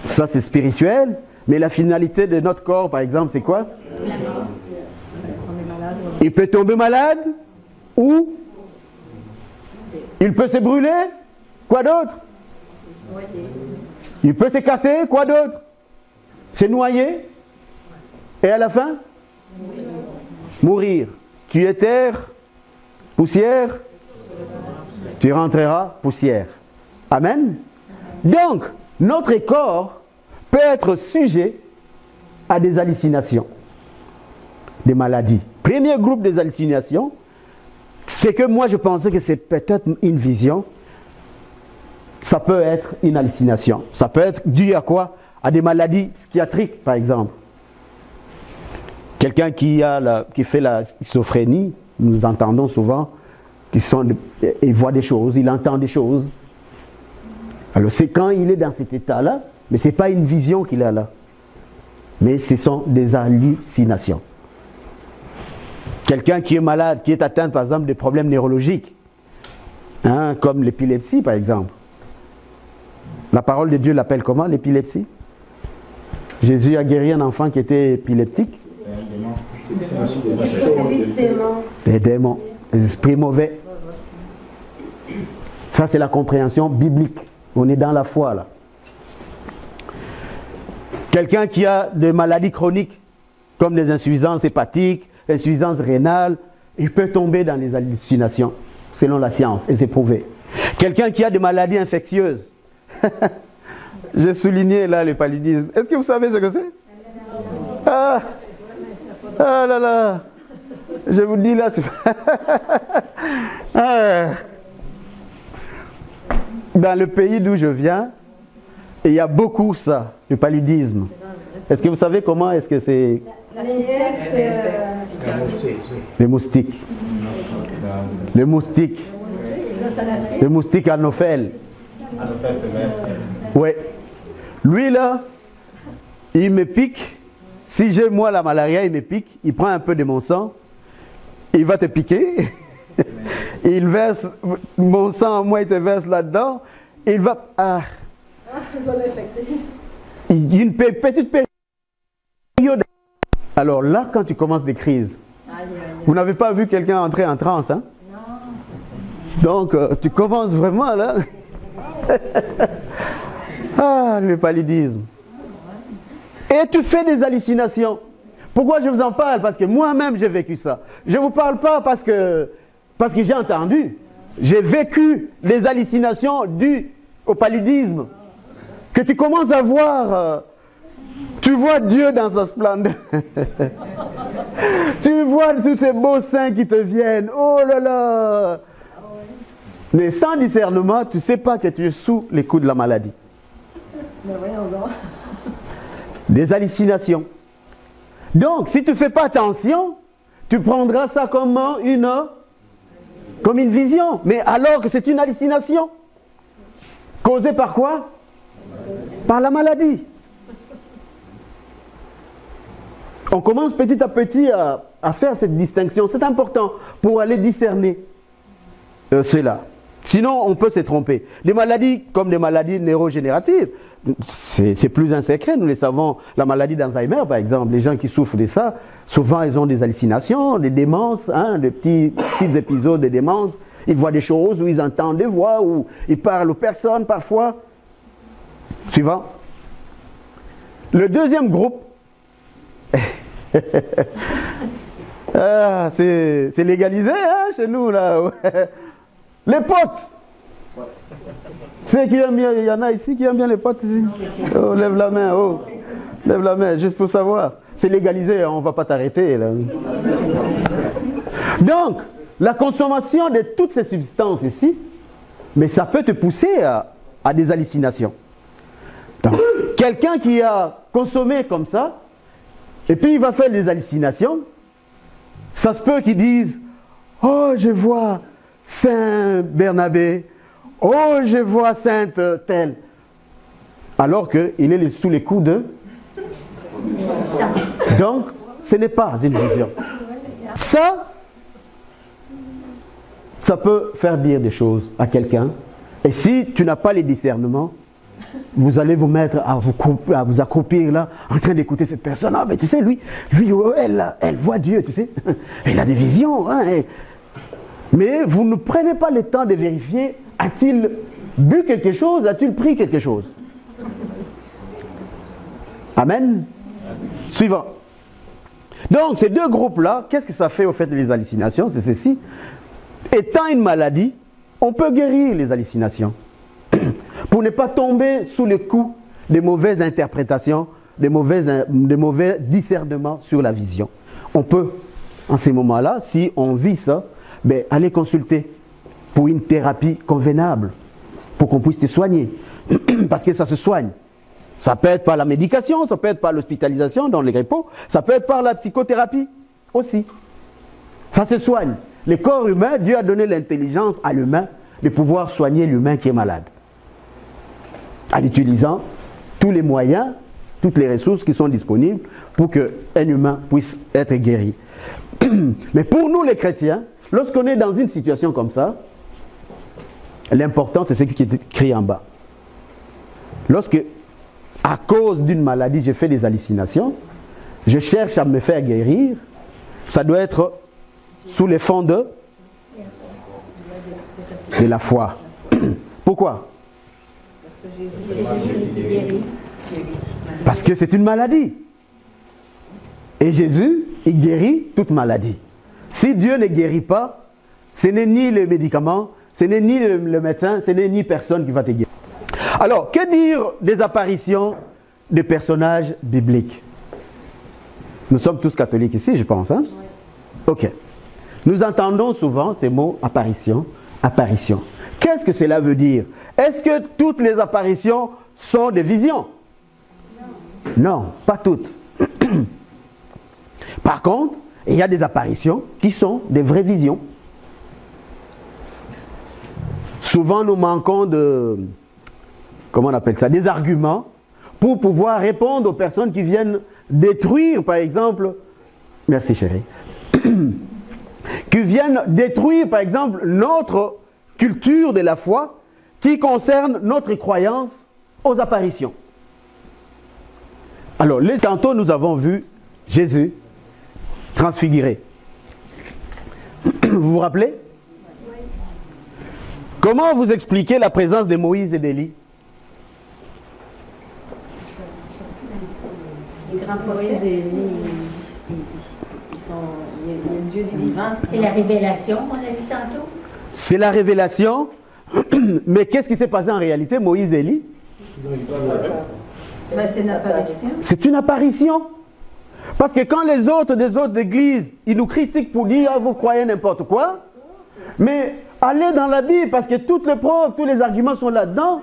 Ça, c'est spirituel. Mais la finalité de notre corps, par exemple, c'est quoi? Il peut tomber malade ou il peut se brûler. Quoi d'autre? Il peut se casser. Quoi d'autre? Se noyer. Et à la fin? Mourir. Tu es terre, poussière, tu rentreras poussière. Amen. Donc, notre corps peut être sujet à des hallucinations, des maladies. Premier groupe des hallucinations, c'est que moi je pensais que c'est peut-être une vision. Ça peut être une hallucination. Ça peut être dû à quoi? À des maladies psychiatriques, par exemple. Quelqu'un qui fait la schizophrénie, nous entendons souvent, il voit des choses, il entend des choses. Alors c'est quand il est dans cet état-là, mais ce n'est pas une vision qu'il a là. Mais ce sont des hallucinations. Quelqu'un qui est malade, qui est atteint par exemple de problèmes neurologiques, hein, comme l'épilepsie par exemple. La parole de Dieu l'appelle comment, l'épilepsie? Jésus a guéri un enfant qui était épileptique. Des démons, des esprits mauvais. Ça, c'est la compréhension biblique. On est dans la foi, là. Quelqu'un qui a des maladies chroniques, comme des insuffisances hépatiques, insuffisance rénale, il peut tomber dans les hallucinations, selon la science, et c'est prouvé. Quelqu'un qui a des maladies infectieuses. J'ai souligné là le paludisme. Est-ce que vous savez ce que c'est? Ah là là, je vous dis là, dans le pays d'où je viens, il y a beaucoup ça, le paludisme. Est-ce que vous savez comment est-ce que c'est? Les moustiques. Les moustiques. Les moustiques anophèles. Oui. Lui là, il me pique. Si j'ai moi la malaria, il me pique, il prend un peu de mon sang, il va te piquer, il verse mon sang, moi il te verse là-dedans, il va... une petite période. Alors là, quand tu commences des crises, vous n'avez pas vu quelqu'un entrer en transe, hein? Donc, tu commences vraiment là. Le paludisme. Et tu fais des hallucinations. Pourquoi je vous en parle? Parce que moi-même j'ai vécu ça. Je ne vous parle pas parce que j'ai entendu. J'ai vécu des hallucinations dues au paludisme. Que tu commences à voir, tu vois Dieu dans sa splendeur. Tu vois tous ces beaux seins qui te viennent. Oh là là! Mais sans discernement, tu ne sais pas que tu es sous les coups de la maladie. Mais voyons donc. Des hallucinations. Donc, si tu ne fais pas attention, tu prendras ça comme une vision. Mais alors que c'est une hallucination. Causée par quoi? Par la maladie. On commence petit à petit à faire cette distinction. C'est important pour aller discerner cela. Sinon, on peut se tromper. Des maladies comme des maladies neurogénératives, c'est plus un secret, nous le savons. La maladie d'Alzheimer, par exemple, les gens qui souffrent de ça, souvent ils ont des hallucinations, des démences, hein, des petits épisodes de démence. Ils voient des choses, ou ils entendent des voix, ou ils parlent aux personnes parfois. Suivant. Le deuxième groupe, c'est légalisé hein, chez nous là. Les potes. Ceux qui aiment bien, il y en a ici qui aiment bien les potes ici. Oh, lève la main, oh. Lève la main, juste pour savoir. C'est légalisé, on ne va pas t'arrêter là. Donc, la consommation de toutes ces substances ici, mais ça peut te pousser à des hallucinations. Quelqu'un qui a consommé comme ça, et puis il va faire des hallucinations, ça se peut qu'il dise « Oh, je vois Saint Bernabé, oh, je vois Sainte telle. Alors qu'il est sous les coups de... Donc, ce n'est pas une vision. Ça peut faire dire des choses à quelqu'un. Et si tu n'as pas les discernements, vous allez vous mettre à vous accroupir là, en train d'écouter cette personne. Ah, mais tu sais, lui elle voit Dieu, tu sais. Elle a des visions. Hein, mais vous ne prenez pas le temps de vérifier, a-t-il bu quelque chose, a-t-il pris quelque chose? Amen. Suivant. Donc, ces deux groupes-là, qu'est-ce que ça fait au fait des hallucinations? C'est ceci. Étant une maladie, on peut guérir les hallucinations. Pour ne pas tomber sous le coup des mauvaises interprétations, des mauvais discernements sur la vision. On peut, en ces moments-là, si on vit ça, ben, aller consulter pour une thérapie convenable, pour qu'on puisse te soigner. Parce que ça se soigne. Ça peut être par la médication, ça peut être par l'hospitalisation dans les repos, ça peut être par la psychothérapie aussi. Ça se soigne. Le corps humain, Dieu a donné l'intelligence à l'humain de pouvoir soigner l'humain qui est malade. En utilisant tous les moyens, toutes les ressources qui sont disponibles pour qu'un humain puisse être guéri. Mais pour nous les chrétiens, lorsqu'on est dans une situation comme ça, l'important c'est ce qui est écrit en bas. Lorsque, à cause d'une maladie, je fais des hallucinations, je cherche à me faire guérir, ça doit être sous les fonds de la foi. Pourquoi? Parce que c'est une maladie. Et Jésus, il guérit toute maladie. Si Dieu ne guérit pas, ce n'est ni les médicaments, ce n'est ni le médecin, ce n'est ni personne qui va te guérir. Alors, que dire des apparitions de personnages bibliques? Nous sommes tous catholiques ici, je pense. Hein? Ok. Nous entendons souvent ces mots apparition, apparition. Qu'est-ce que cela veut dire? Est-ce que toutes les apparitions sont des visions? Non, pas toutes. Par contre, il y a des apparitions qui sont des vraies visions. Souvent, nous manquons de, comment on appelle ça, des arguments pour pouvoir répondre aux personnes qui viennent détruire, par exemple, merci chérie, qui viennent détruire, par exemple, notre culture de la foi qui concerne notre croyance aux apparitions. Alors, tantôt nous avons vu Jésus transfiguré. Vous vous rappelez? Comment vous expliquez la présence de Moïse et d'Élie? Les grands Moïse et Élie, il y a Dieu du vivant. C'est la révélation, on a dit tantôt. C'est la révélation, mais qu'est-ce qui s'est passé en réalité, Moïse et Élie? C'est une apparition. C'est une apparition. Parce que quand les autres des autres églises, ils nous critiquent pour dire ah, vous croyez n'importe quoi, mais allez dans la Bible parce que toutes les preuves, tous les arguments sont là-dedans.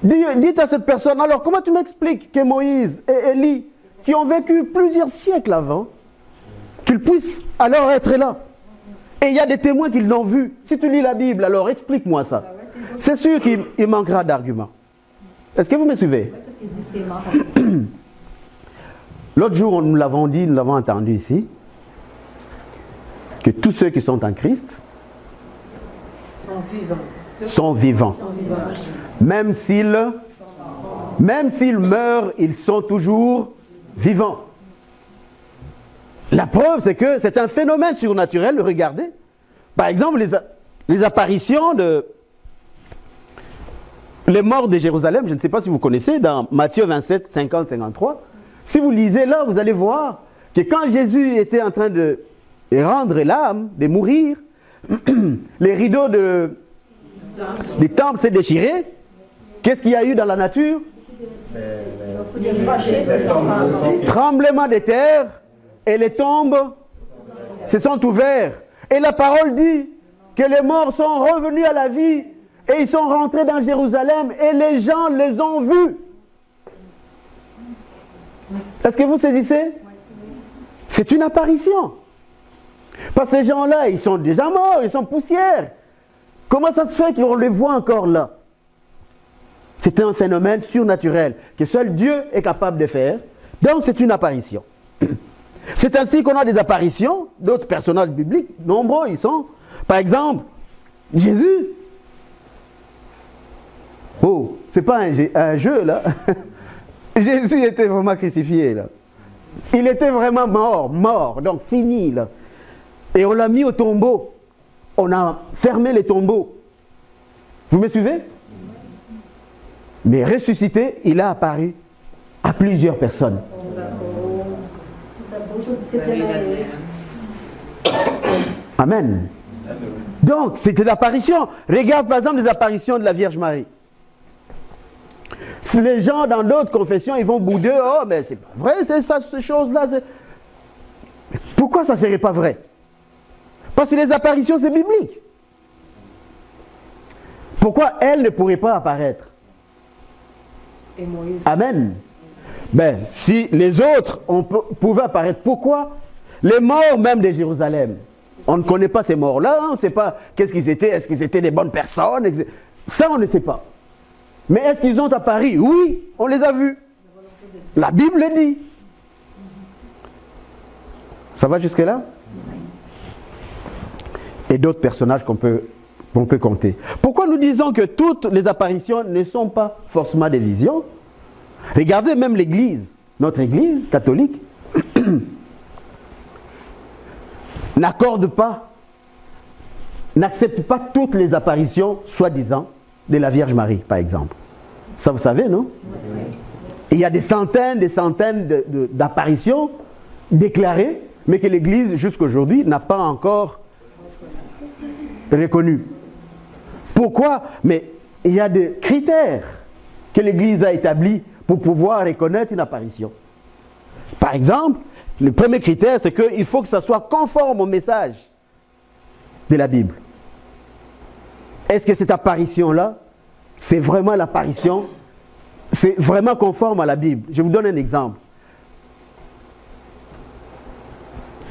Dites à cette personne, alors comment tu m'expliques que Moïse et Élie, qui ont vécu plusieurs siècles avant, qu'ils puissent alors être là? Et il y a des témoins qui l'ont vu. Si tu lis la Bible, alors explique-moi ça. C'est sûr qu'il manquera d'arguments. Est-ce que vous me suivez? L'autre jour, nous l'avons dit, nous l'avons entendu ici, que tous ceux qui sont en Christ sont vivants. Même s'ils meurent, ils sont toujours vivants. La preuve, c'est que c'est un phénomène surnaturel, regardez. Par exemple, les apparitions de les morts de Jérusalem, je ne sais pas si vous connaissez, dans Matthieu 27, 50, 53. Si vous lisez là, vous allez voir que quand Jésus était en train de rendre l'âme, de mourir, les rideaux du temple s'est déchiré. Qu'est-ce qu'il y a eu dans la nature? Tremblement de terre et les tombes se sont ouvertes. Et la parole dit que les morts sont revenus à la vie et ils sont rentrés dans Jérusalem et les gens les ont vus. Est-ce que vous saisissez? C'est une apparition. Parce que ces gens-là, ils sont déjà morts, ils sont poussière. Comment ça se fait qu'on les voit encore là? C'est un phénomène surnaturel que seul Dieu est capable de faire. Donc c'est une apparition. C'est ainsi qu'on a des apparitions d'autres personnages bibliques. Nombreux ils sont. Par exemple, Jésus. Oh, c'est pas un jeu là. Jésus était vraiment crucifié là. Il était vraiment mort, donc fini là. Et on l'a mis au tombeau. On a fermé les tombeaux. Vous me suivez? Mais ressuscité, il a apparu à plusieurs personnes. Amen. Donc, c'était l'apparition. Regarde par exemple les apparitions de la Vierge Marie. Si les gens dans d'autres confessions, ils vont bouder, oh, mais c'est pas vrai, c'est ça, ces choses-là. Pourquoi ça ne serait pas vrai? Parce que les apparitions, c'est biblique. Pourquoi elles ne pourraient pas apparaître? Et Moïse. Amen. Ben, si les autres pouvaient apparaître, pourquoi les morts même de Jérusalem? On ne connaît pas ces morts-là, hein, on ne sait pas qu'est-ce qu'ils étaient, est-ce qu'ils étaient des bonnes personnes? Ça, on ne sait pas. Mais est-ce qu'ils ont apparu? Oui, on les a vus. La Bible le dit. Ça va jusque-là? Et d'autres personnages qu'on peut compter. Pourquoi nous disons que toutes les apparitions ne sont pas forcément des visions? Regardez même l'Église, notre Église catholique, n'accorde pas, n'accepte pas toutes les apparitions, soi-disant, de la Vierge Marie, par exemple. Ça, vous savez, non? Il y a des centaines d'apparitions déclarées, mais que l'Église, jusqu'à aujourd'hui, n'a pas encore reconnues. Pourquoi? Mais il y a des critères que l'Église a établis pour pouvoir reconnaître une apparition. Par exemple, le premier critère, c'est qu'il faut que ça soit conforme au message de la Bible. Est-ce que cette apparition-là, c'est vraiment l'apparition, c'est vraiment conforme à la Bible? Je vous donne un exemple.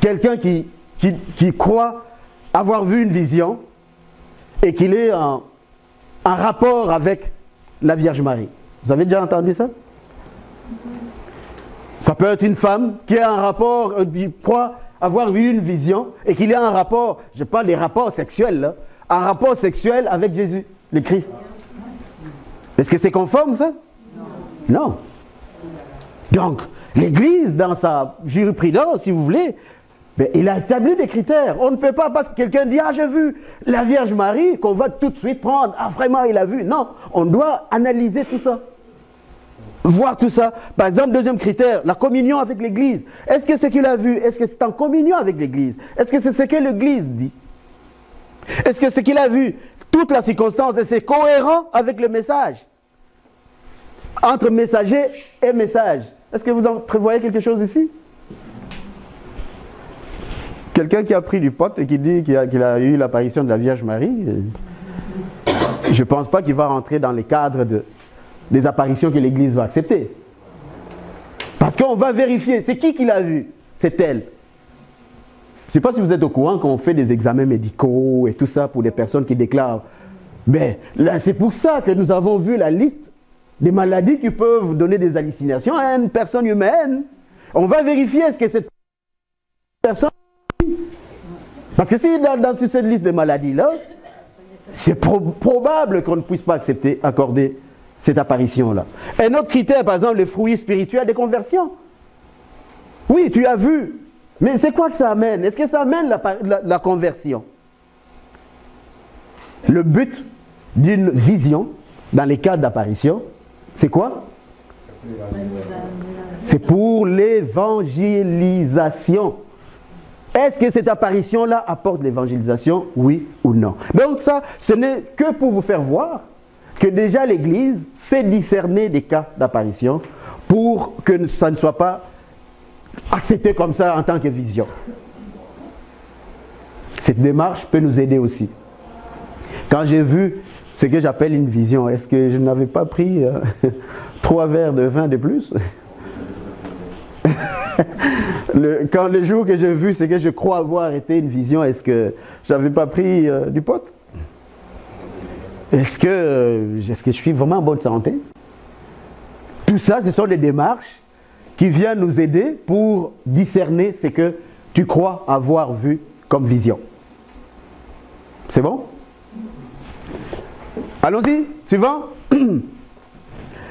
Quelqu'un qui croit avoir vu une vision et qu'il est en rapport avec la Vierge Marie. Vous avez déjà entendu ça? Ça peut être une femme qui a un rapport, qui croit avoir vu une vision et qu'il a un rapport, je parle des rapports sexuels, là, un rapport sexuel avec Jésus, le Christ. Est-ce que c'est conforme ça? Non. Donc, l'Église, dans sa jurisprudence, si vous voulez, ben, il a établi des critères. On ne peut pas, parce que quelqu'un dit, ah, j'ai vu la Vierge Marie, qu'on va tout de suite prendre, ah, vraiment, il a vu. Non, on doit analyser tout ça. Voir tout ça. Par exemple, deuxième critère, la communion avec l'Église. Est-ce que ce qu'il a vu, est-ce que c'est en communion avec l'Église? Est-ce que c'est ce que l'Église dit? Est-ce que ce qu'il a vu, toute la circonstance, c'est cohérent avec le message? Entre messager et message. Est-ce que vous en prévoyez quelque chose ici? Quelqu'un qui a pris du pot et qui dit qu'il a eu l'apparition de la Vierge Marie, je ne pense pas qu'il va rentrer dans les cadres des apparitions que l'Église va accepter. Parce qu'on va vérifier, c'est qui l'a vu? C'est elle. Je ne sais pas si vous êtes au courant qu'on fait des examens médicaux et tout ça pour des personnes qui déclarent. Mais c'est pour ça que nous avons vu la liste des maladies qui peuvent donner des hallucinations à une personne humaine. On va vérifier est-ce que cette personne... Parce que si dans cette liste de maladies-là, c'est probable qu'on ne puisse pas accorder cette apparition-là. Un autre critère, par exemple, les fruits spirituels des conversions. Oui, tu as vu. Mais c'est quoi que ça amène? Est-ce que ça amène la conversion? Le but d'une vision, dans les cas d'apparition, c'est quoi? C'est pour l'évangélisation. Est-ce que cette apparition-là apporte l'évangélisation? Oui ou non? Donc ça, ce n'est que pour vous faire voir que déjà l'Église sait discerner des cas d'apparition pour que ça ne soit pas accepté comme ça en tant que vision. Cette démarche peut nous aider aussi. Quand j'ai vu ce que j'appelle une vision, est-ce que je n'avais pas pris 3 verres de vin de plus? Le jour que j'ai vu ce que je crois avoir été une vision, est-ce que je n'avais pas pris du pot? Est-ce que je suis vraiment en bonne santé? Tout ça, ce sont des démarches qui viennent nous aider pour discerner ce que tu crois avoir vu comme vision. C'est bon? Allons-y, suivant.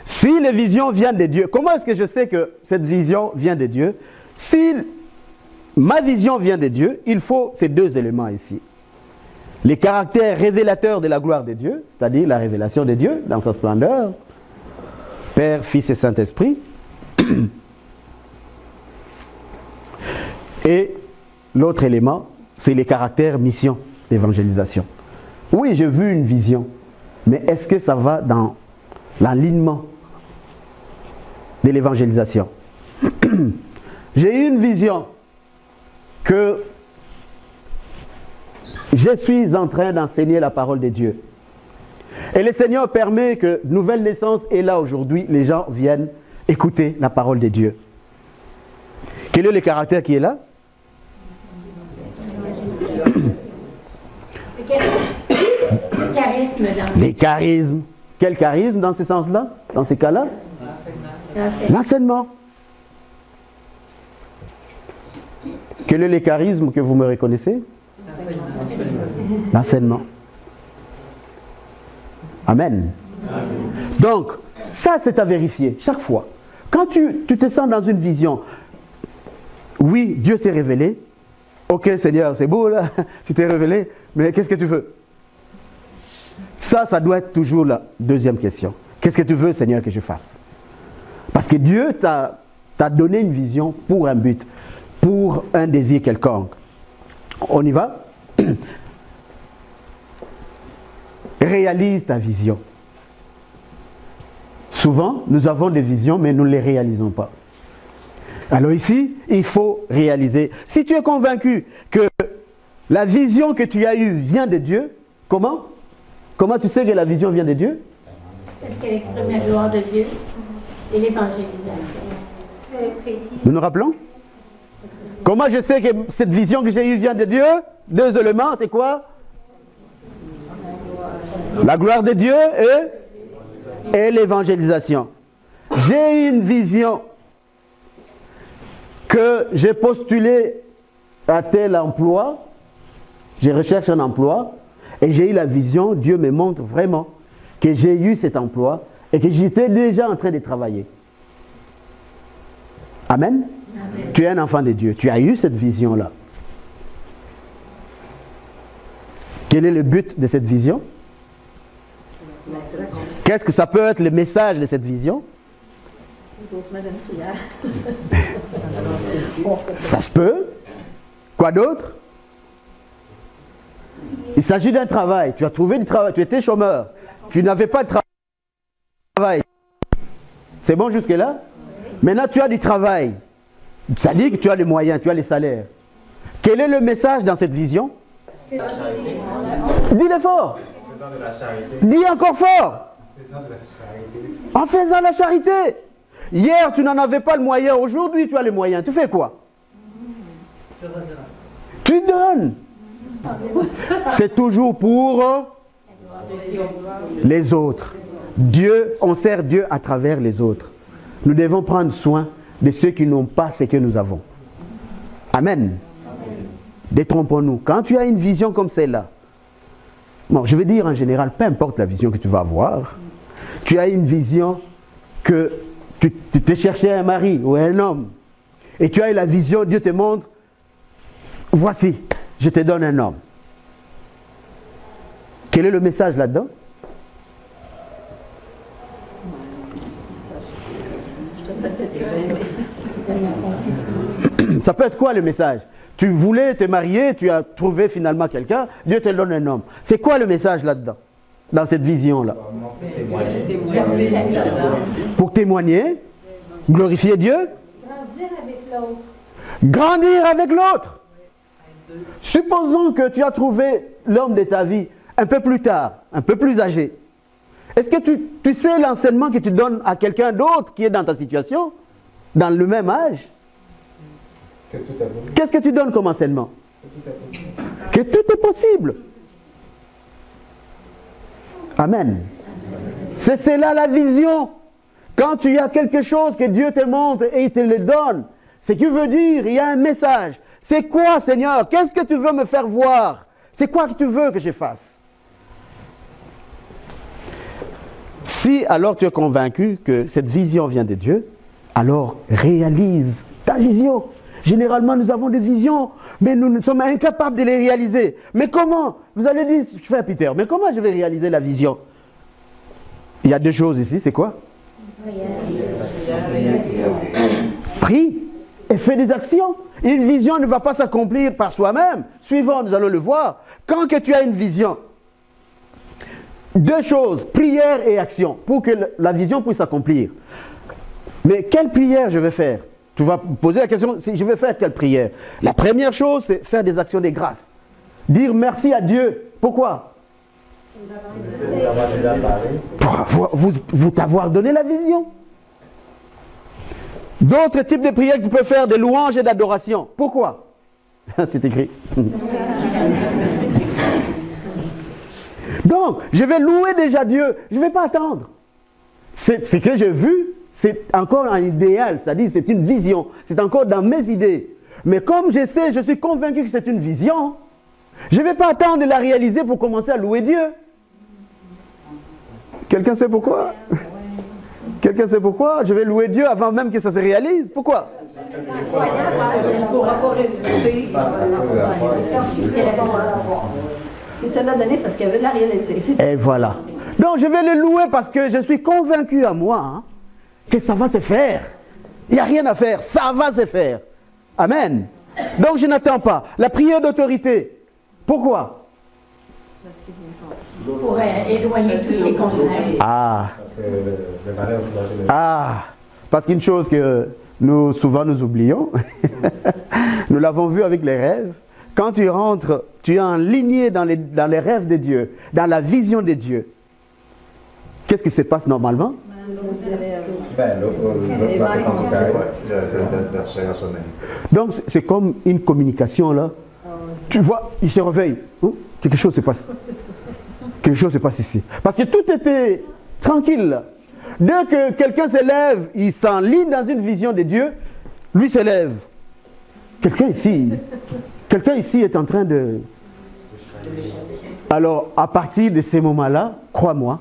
Si les visions viennent de Dieu, comment est-ce que je sais que cette vision vient de Dieu? Si ma vision vient de Dieu, il faut ces deux éléments ici. Les caractères révélateurs de la gloire de Dieu, c'est-à-dire la révélation de Dieu dans sa splendeur, Père, Fils et Saint-Esprit. Et l'autre élément, c'est les caractères mission d'évangélisation. Oui, j'ai vu une vision, mais est-ce que ça va dans l'alignement de l'évangélisation? J'ai eu une vision que je suis en train d'enseigner la parole de Dieu. Et le Seigneur permet que nouvelle naissance est là aujourd'hui, les gens viennent écouter la parole de Dieu. Quel est le caractère qui est là? Le charisme dans Les charismes. Quel charisme dans ce sens-là? Dans ces cas-là? L'enseignement. Quel est le charisme que vous me reconnaissez? L'enseignement. Amen. Donc, ça c'est à vérifier chaque fois. Quand tu te sens dans une vision, oui, Dieu s'est révélé. Ok Seigneur, c'est beau là, tu t'es révélé, mais qu'est-ce que tu veux? Ça doit être toujours la deuxième question. Qu'est-ce que tu veux Seigneur que je fasse? Parce que Dieu t'a donné une vision pour un but, pour un désir quelconque. On y va? Réalise ta vision. Souvent, nous avons des visions, mais nous ne les réalisons pas. Alors ici, il faut réaliser. Si tu es convaincu que la vision que tu as eue vient de Dieu, comment? Comment tu sais que la vision vient de Dieu? Parce qu'elle exprime la gloire de Dieu et l'évangélisation. Nous nous rappelons? Comment je sais que cette vision que j'ai eue vient de Dieu? Deux éléments, c'est quoi? La gloire de Dieu et l'évangélisation. J'ai eu une vision que j'ai postulé à tel emploi, je recherche un emploi, et j'ai eu la vision, Dieu me montre vraiment que j'ai eu cet emploi et que j'étais déjà en train de travailler. Amen? Amen. Tu es un enfant de Dieu, tu as eu cette vision-là. Quel est le but de cette vision? Qu'est-ce que ça peut être le message de cette vision? Ça se peut. Quoi d'autre? Il s'agit d'un travail. Tu as trouvé du travail, tu étais chômeur. Tu n'avais pas de travail. C'est bon jusque-là? Maintenant tu as du travail. Ça dit que tu as les moyens, tu as les salaires. Quel est le message dans cette vision? Dis-le fort. Dis encore fort. En faisant la charité. Hier, tu n'en avais pas le moyen. Aujourd'hui, tu as les moyens. Tu fais quoi? Tu donnes. C'est toujours pour les autres. Dieu, on sert Dieu à travers les autres. Nous devons prendre soin de ceux qui n'ont pas ce que nous avons. Amen. Détrompons-nous. Quand tu as une vision comme celle-là, bon, je veux dire en général, peu importe la vision que tu vas avoir, tu as une vision que tu t'es cherché un mari ou un homme, et tu as eu la vision, Dieu te montre, voici, je te donne un homme. Quel est le message là-dedans? Ça peut être quoi le message? Tu voulais te marier, tu as trouvé finalement quelqu'un, Dieu te donne un homme. C'est quoi le message là-dedans? Dans cette vision-là? Pour témoigner, glorifier Dieu, Grandir avec l'autre. grandir avec l'autre. Supposons que tu as trouvé l'homme de ta vie un peu plus tard, un peu plus âgé. Est-ce que tu sais l'enseignement que tu donnes à quelqu'un d'autre qui est dans ta situation, dans le même âge? Qu'est-ce que tu donnes comme enseignement? Que tout est possible. Amen. C'est là la vision. Quand tu as quelque chose que Dieu te montre et il te le donne, ce qui veut dire, il y a un message. C'est quoi, Seigneur? Qu'est-ce que tu veux me faire voir? C'est quoi que tu veux que je fasse? Si alors tu es convaincu que cette vision vient de Dieu, alors réalise ta vision. Généralement, nous avons des visions, mais nous sommes incapables de les réaliser. Mais comment? Vous allez dire, frère Peter, mais comment je vais réaliser la vision? Il y a deux choses ici, c'est quoi? Prie et fais des actions. Une vision ne va pas s'accomplir par soi-même. Suivant, nous allons le voir. Quand que tu as une vision, deux choses, prière et action, pour que la vision puisse s'accomplir. Mais quelle prière je vais faire? Tu vas poser la question, si je vais faire quelle prière? La première chose, c'est faire des actions de grâce. Dire merci à Dieu. Pourquoi? Pour vous t'avoir donné la vision. D'autres types de prières que tu peux faire, de louanges et d'adoration. Pourquoi? C'est écrit. Donc, je vais louer déjà Dieu. Je ne vais pas attendre. Ce que j'ai vu, c'est encore un idéal. C'est-à-dire, c'est une vision. C'est encore dans mes idées. Mais comme je sais, je suis convaincu que c'est une vision, je ne vais pas attendre de la réaliser pour commencer à louer Dieu. Quelqu'un sait pourquoi? Quelqu'un sait pourquoi? Je vais louer Dieu avant même que ça se réalise. Pourquoi? Il ne pourra pas résister. Si tu l'as donné, c'est parce qu'il y avait de la réaliser. Et voilà. Donc je vais le louer parce que je suis convaincu à moi que ça va se faire. Il n'y a rien à faire. Ça va se faire. Amen. Donc je n'attends pas. La prière d'autorité. Pourquoi? Pour éloigner tout ce qui est conseil. Ah. Parce que le malheur, c'est lâcher le... Ah. Parce qu'une chose que souvent nous oublions, nous l'avons vu avec les rêves. Quand tu rentres, tu es en lignée dans les rêves de Dieu, dans la vision de Dieu. Qu'est-ce qui se passe normalement? Ben, l'autre va te convoquer. Donc c'est comme une communication là. Tu vois, il se réveille. Quelque chose se passe. Quelque chose se passe ici. Parce que tout était tranquille là. Dès que quelqu'un se lève, il s'enligne dans une vision de Dieu, lui se lève. Quelqu'un ici est en train de... Alors, à partir de ces moments-là, crois-moi,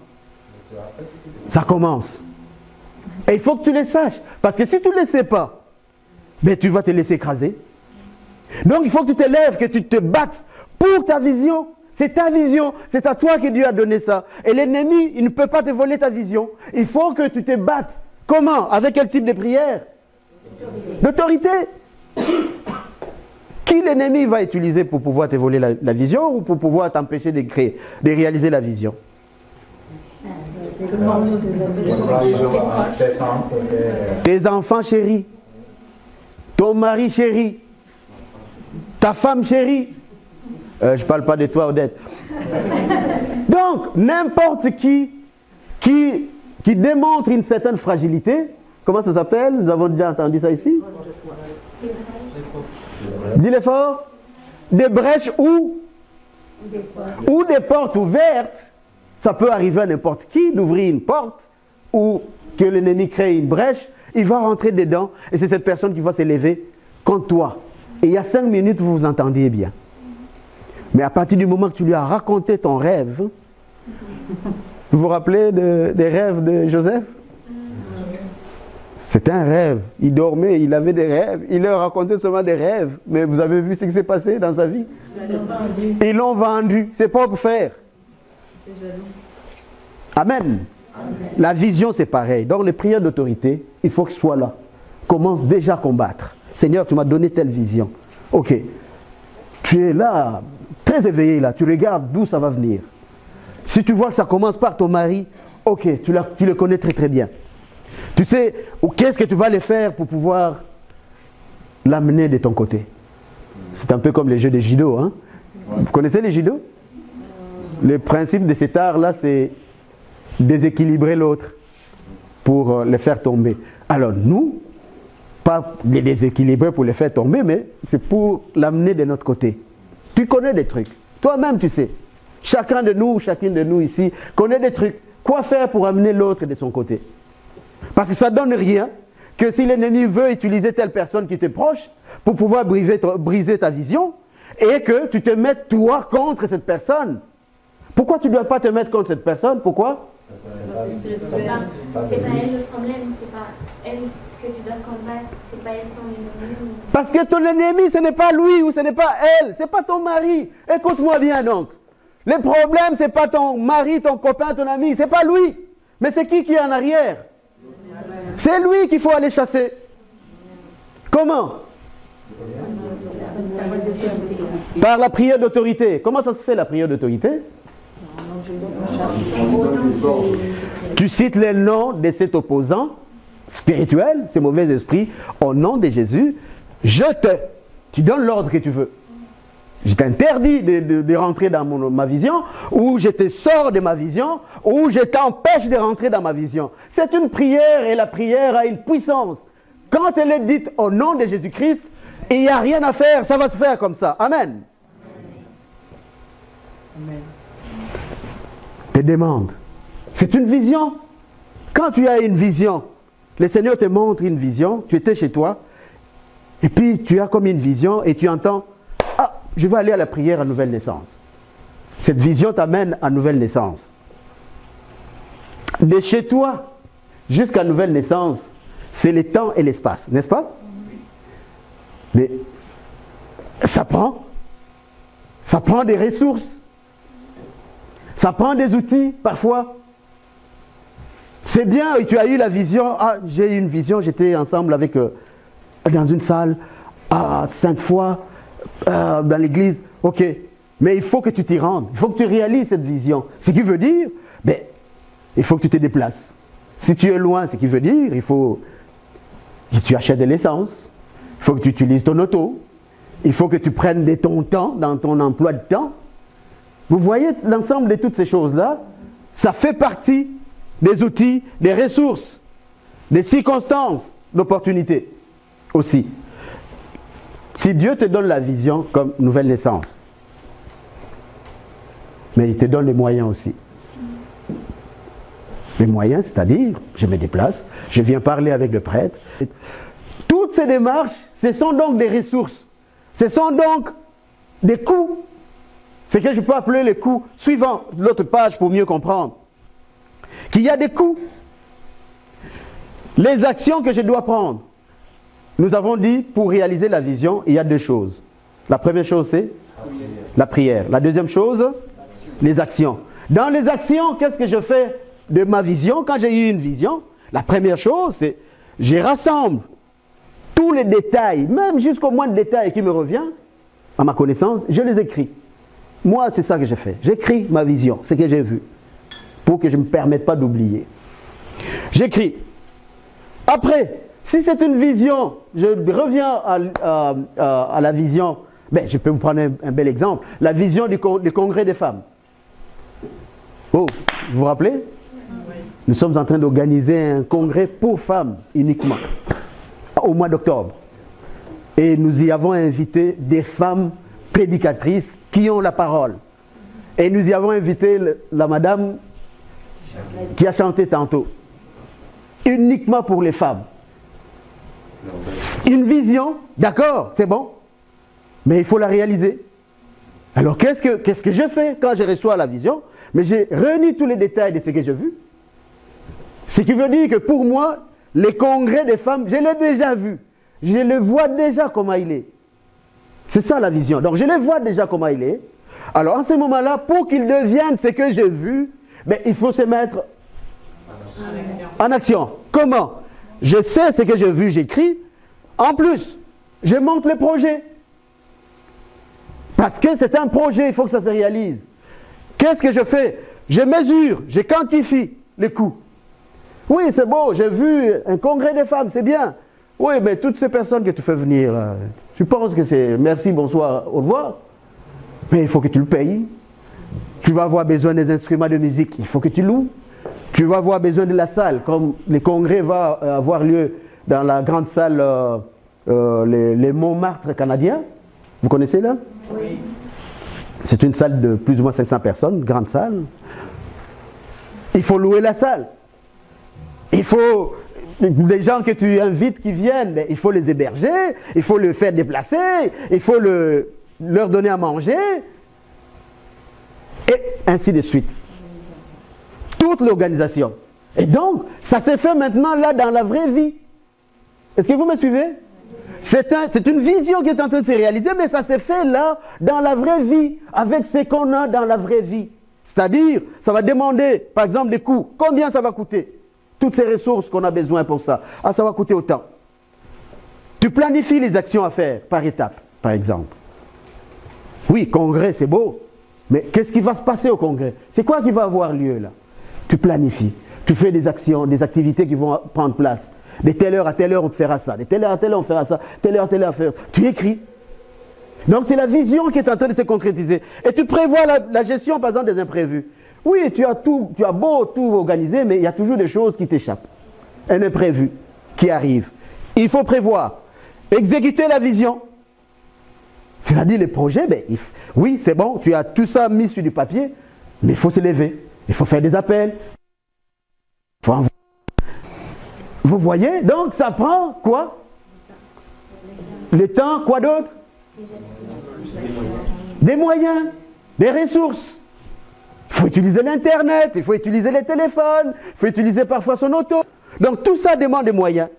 ça commence. Et il faut que tu le saches. Parce que si tu ne le sais pas, ben, tu vas te laisser écraser. Donc, il faut que tu te lèves, que tu te battes pour ta vision. C'est ta vision. C'est à toi que Dieu a donné ça. Et l'ennemi, il ne peut pas te voler ta vision. Il faut que tu te battes. Comment? Avec quel type de prière? D'autorité. Qui l'ennemi va utiliser pour pouvoir te voler la vision ou pour pouvoir t'empêcher de réaliser la vision? Tes enfants chéris, ton mari chéri, ta femme chérie. Je ne parle pas de toi, Odette. Donc, n'importe qui démontre une certaine fragilité, comment ça s'appelle? Nous avons déjà entendu ça ici. Dis-le fort. Des brèches ou des portes ouvertes. Ça peut arriver à n'importe qui d'ouvrir une porte ou que l'ennemi crée une brèche. Il va rentrer dedans et c'est cette personne qui va s'élever contre toi. Et il y a 5 minutes, vous vous entendiez bien. Mais à partir du moment que tu lui as raconté ton rêve, vous vous rappelez des rêves de Joseph? C'était un rêve. Il dormait, il avait des rêves. Il leur racontait seulement des rêves. Mais vous avez vu ce qui s'est passé dans sa vie? Ils l'ont vendu. C'est pas pour faire. Amen. La vision, c'est pareil. Donc, les prières d'autorité, il faut que ce soit là. Commence déjà à combattre. Seigneur, tu m'as donné telle vision. Ok. Tu es là, très éveillé là. Tu regardes d'où ça va venir. Si tu vois que ça commence par ton mari, ok, tu le connais très très bien. Tu sais, qu'est-ce que tu vas aller faire pour pouvoir l'amener de ton côté? C'est un peu comme les jeux de judo. Hein? Vous connaissez les judo? Le principe de cet art-là, c'est déséquilibrer l'autre pour le faire tomber. Alors nous, pas les déséquilibrer pour le faire tomber, mais c'est pour l'amener de notre côté. Tu connais des trucs. Toi-même, tu sais. Chacun de nous, chacune de nous ici, connaît des trucs. Quoi faire pour amener l'autre de son côté? Parce que ça ne donne rien que si l'ennemi veut utiliser telle personne qui t'est proche pour pouvoir briser ta vision et que tu te mettes toi contre cette personne. Pourquoi tu ne dois pas te mettre contre cette personne? Pourquoi? C'est pas elle le problème, c'est pas elle que tu dois combattre, c'est pas elle ton ennemi. Parce que ton ennemi, ce n'est pas lui ou ce n'est pas elle, ce n'est pas ton mari. Écoute-moi bien donc. Le problème, ce n'est pas ton mari, ton copain, ton ami, ce n'est pas lui. Mais c'est qui est en arrière? C'est lui qu'il faut aller chasser. Comment? Par la prière d'autorité. Comment ça se fait la prière d'autorité? Tu cites les noms de cet opposant spirituel, ces mauvais esprits, au nom de Jésus. Tu donnes l'ordre que tu veux. Je t'interdis de rentrer dans ma vision, ou je te sors de ma vision, ou je t'empêche de rentrer dans ma vision. C'est une prière et la prière a une puissance. Quand elle est dite au nom de Jésus-Christ, il n'y a rien à faire, ça va se faire comme ça. Amen. Amen. Te demande. C'est une vision. Quand tu as une vision, le Seigneur te montre une vision, tu étais chez toi, et puis tu as comme une vision et tu entends, ah, je vais aller à la prière à nouvelle naissance. Cette vision t'amène à nouvelle naissance. De chez toi jusqu'à nouvelle naissance, c'est le temps et l'espace, n'est-ce pas? Mais ça prend des ressources. Ça prend des outils, parfois. C'est bien, tu as eu la vision. Ah, j'ai eu une vision, j'étais ensemble avec, dans une salle, à Sainte-Foy, dans l'église. Ok, mais il faut que tu t'y rendes. Il faut que tu réalises cette vision. Ce qui veut dire, ben, il faut que tu te déplaces. Si tu es loin, ce qui veut dire, il faut que tu achètes de l'essence. Il faut que tu utilises ton auto. Il faut que tu prennes de ton temps dans ton emploi de temps. Vous voyez l'ensemble de toutes ces choses-là, ça fait partie des outils, des ressources, des circonstances, d'opportunités aussi. Si Dieu te donne la vision comme nouvelle naissance, mais il te donne les moyens aussi. Les moyens, c'est-à-dire, je me déplace, je viens parler avec le prêtre. Toutes ces démarches, ce sont donc des ressources. Ce sont donc des coûts. C'est que je peux appeler les coûts, suivant l'autre page pour mieux comprendre. Qu'il y a des coûts. Les actions que je dois prendre. Nous avons dit, pour réaliser la vision, il y a deux choses. La première chose, c'est la prière. La deuxième chose, les actions. Dans les actions, qu'est-ce que je fais de ma vision? Quand j'ai eu une vision, la première chose, c'est je rassemble tous les détails, même jusqu'au moindre détail qui me revient, à ma connaissance, je les écris. Moi, c'est ça que j'ai fait. J'écris ma vision, ce que j'ai vu, pour que je ne me permette pas d'oublier. J'écris. Après, si c'est une vision, je reviens à la vision. Ben, je peux vous prendre un bel exemple. La vision du congrès des femmes. Oh, vous vous rappelez? Nous sommes en train d'organiser un congrès pour femmes uniquement, au mois d'octobre. Et nous y avons invité des femmes prédicatrices qui ont la parole. Et nous y avons invité la madame qui a chanté tantôt. Uniquement pour les femmes. Une vision, d'accord, c'est bon. Mais il faut la réaliser. Alors qu'est-ce que je fais quand je reçois la vision? Mais j'ai réuni tous les détails de ce que j'ai vu. Ce qui veut dire que pour moi, les congrès des femmes, je l'ai déjà vu. Je le vois déjà comment il est. C'est ça la vision. Donc je le vois déjà comment il est. Alors en ce moment-là, pour qu'il devienne ce que j'ai vu, ben, il faut se mettre en action. Comment? Je sais ce que j'ai vu, j'écris. En plus, je monte le projet. Parce que c'est un projet, il faut que ça se réalise. Qu'est-ce que je fais? Je mesure, je quantifie les coûts. Oui, c'est beau, j'ai vu un congrès des femmes, c'est bien. Oui, mais toutes ces personnes que tu fais venir, tu penses que c'est merci, bonsoir, au revoir. Mais il faut que tu le payes. Tu vas avoir besoin des instruments de musique, il faut que tu loues. Tu vas avoir besoin de la salle, comme le congrès va avoir lieu dans la grande salle, les Montmartre canadiens. Vous connaissez là? Oui. C'est une salle de plus ou moins 500 personnes, grande salle. Il faut louer la salle. Il faut, les gens que tu invites qui viennent, ben, il faut les héberger, il faut les faire déplacer, il faut leur donner à manger, et ainsi de suite. Toute l'organisation. Et donc, ça s'est fait maintenant là dans la vraie vie. Est-ce que vous me suivez? C'est une vision qui est en train de se réaliser, mais ça s'est fait là dans la vraie vie, avec ce qu'on a dans la vraie vie. C'est-à-dire, ça va demander, par exemple, des coûts. Combien ça va coûter? Toutes ces ressources qu'on a besoin pour ça. Ah, ça va coûter autant. Tu planifies les actions à faire par étapes, par exemple. Oui, congrès, c'est beau. Mais qu'est-ce qui va se passer au congrès? C'est quoi qui va avoir lieu là? Tu planifies. Tu fais des actions, des activités qui vont prendre place. De telle heure à telle heure, on fera ça. De telle heure à telle heure, on fera ça. Telle heure à telle heure, on fera ça. Tu écris. Donc, c'est la vision qui est en train de se concrétiser. Et tu prévois la gestion, par exemple, des imprévus. Oui, tu as beau tout organiser, mais il y a toujours des choses qui t'échappent. Un imprévu qui arrive. Il faut prévoir. Exécuter la vision. C'est-à-dire les projets, ben, oui, c'est bon, tu as tout ça mis sur du papier, mais il faut se lever. Il faut faire des appels. Il faut envoyer. Vous voyez? Donc, ça prend quoi? Le temps, quoi d'autre? Des moyens, des ressources. Il faut utiliser l'Internet, il faut utiliser les téléphones, il faut utiliser parfois son auto. Donc, tout ça demande des moyens.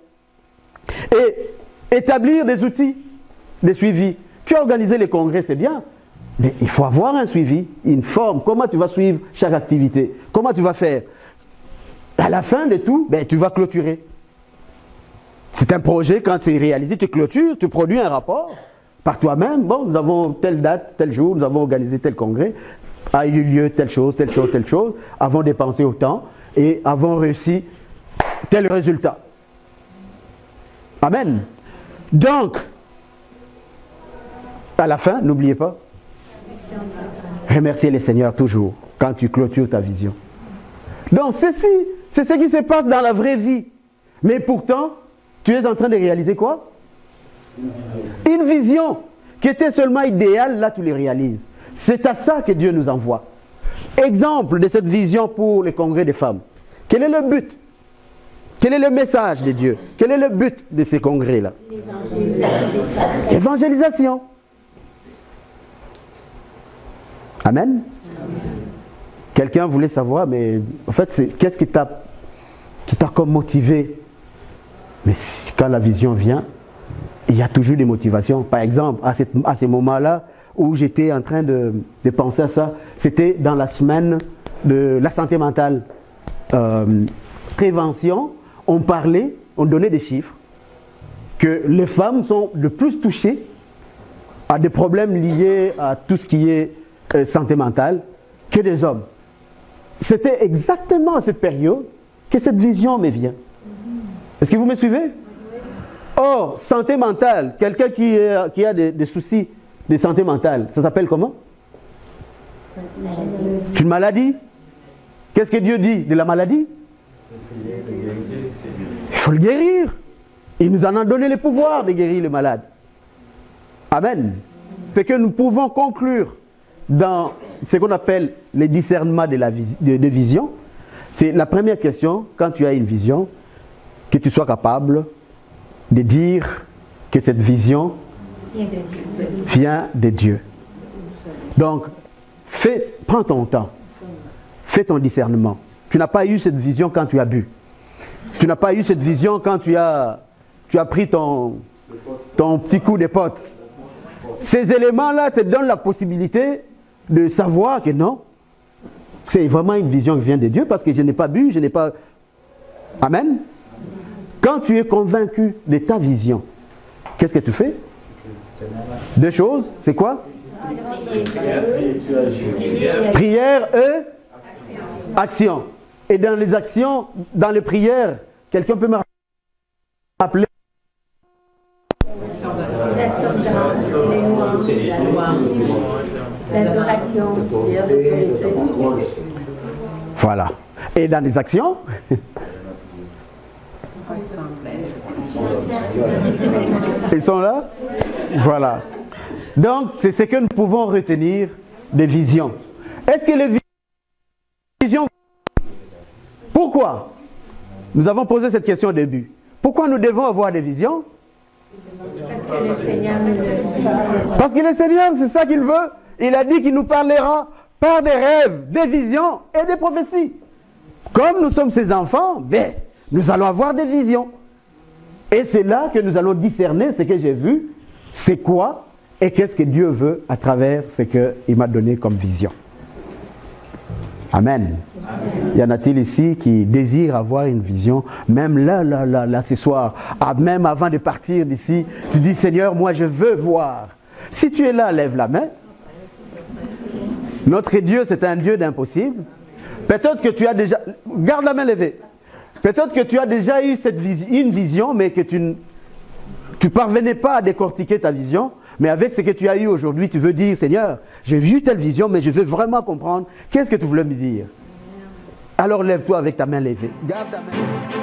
Et établir des outils, des suivis. Tu as organisé les congrès, c'est bien. Mais il faut avoir un suivi, une forme. Comment tu vas suivre chaque activité? Comment tu vas faire? À la fin de tout, ben, tu vas clôturer. C'est un projet, quand c'est réalisé, tu clôtures, tu produis un rapport par toi-même. Bon, nous avons telle date, tel jour, nous avons organisé tel congrès, a eu lieu telle chose, telle chose, telle chose, avons dépensé autant et avons réussi tel résultat. Amen. Donc, à la fin, n'oubliez pas, remercier les Seigneurs toujours quand tu clôtures ta vision. Donc, ceci, c'est ce qui se passe dans la vraie vie. Mais pourtant, tu es en train de réaliser quoi? Une vision qui était seulement idéale, là tu les réalises. C'est à ça que Dieu nous envoie. Exemple de cette vision pour les congrès des femmes. Quel est le but? Quel est le message de Dieu? Quel est le but de ces congrès-là? L'évangélisation. Amen. Quelqu'un voulait savoir, mais en fait, qu'est-ce qui t'a comme motivé? Mais quand la vision vient, il y a toujours des motivations. Par exemple, à ce moment-là où j'étais en train de penser à ça, c'était dans la semaine de la santé mentale. Prévention, on parlait, on donnait des chiffres, que les femmes sont le plus touchées à des problèmes liés à tout ce qui est santé mentale que des hommes. C'était exactement à cette période que cette vision me vient. Est-ce que vous me suivez? Or, santé mentale, quelqu'un qui a des soucis de santé mentale, ça s'appelle comment? C'est une maladie. Qu'est-ce que Dieu dit de la maladie? Il faut le guérir. Il nous en a donné le pouvoir de guérir les malades. Amen. C'est que nous pouvons conclure dans ce qu'on appelle les discernements de vision. C'est la première question, quand tu as une vision, que tu sois capable de dire que cette vision vient de Dieu. Donc, prends ton temps, fais ton discernement. Tu n'as pas eu cette vision quand tu as bu. Tu n'as pas eu cette vision quand tu as pris ton petit coup de pote. Ces éléments-là te donnent la possibilité de savoir que non, c'est vraiment une vision qui vient de Dieu parce que je n'ai pas bu, je n'ai pas... Amen. Quand tu es convaincu de ta vision, qu'est-ce que tu fais? Deux choses, c'est quoi? Prière et action. Et dans les actions, dans les prières, quelqu'un peut me rappeler? Voilà. Et dans les actions? Ils sont là? Voilà. Donc, c'est ce que nous pouvons retenir des visions. Est-ce que les visions... Pourquoi? Nous avons posé cette question au début. Pourquoi nous devons avoir des visions? Parce que le Seigneur nous le dit. Parce que le Seigneur, c'est ça qu'il veut. Il a dit qu'il nous parlera par des rêves, des visions et des prophéties. Comme nous sommes ses enfants, ben, nous allons avoir des visions. Et c'est là que nous allons discerner ce que j'ai vu, c'est quoi et qu'est-ce que Dieu veut à travers ce qu'il m'a donné comme vision. Amen. Amen. Y en a-t-il ici qui désirent avoir une vision, même là, ce soir, même avant de partir d'ici, tu dis Seigneur, moi je veux voir. Si tu es là, lève la main. Notre Dieu, c'est un Dieu d'impossible. Peut-être que tu as déjà... Garde la main levée. Peut-être que tu as déjà eu une vision, mais que tu ne parvenais pas à décortiquer ta vision. Mais avec ce que tu as eu aujourd'hui, tu veux dire, Seigneur, j'ai vu telle vision, mais je veux vraiment comprendre. Qu'est-ce que tu voulais me dire? Alors lève-toi avec ta main levée. Garde ta main levée.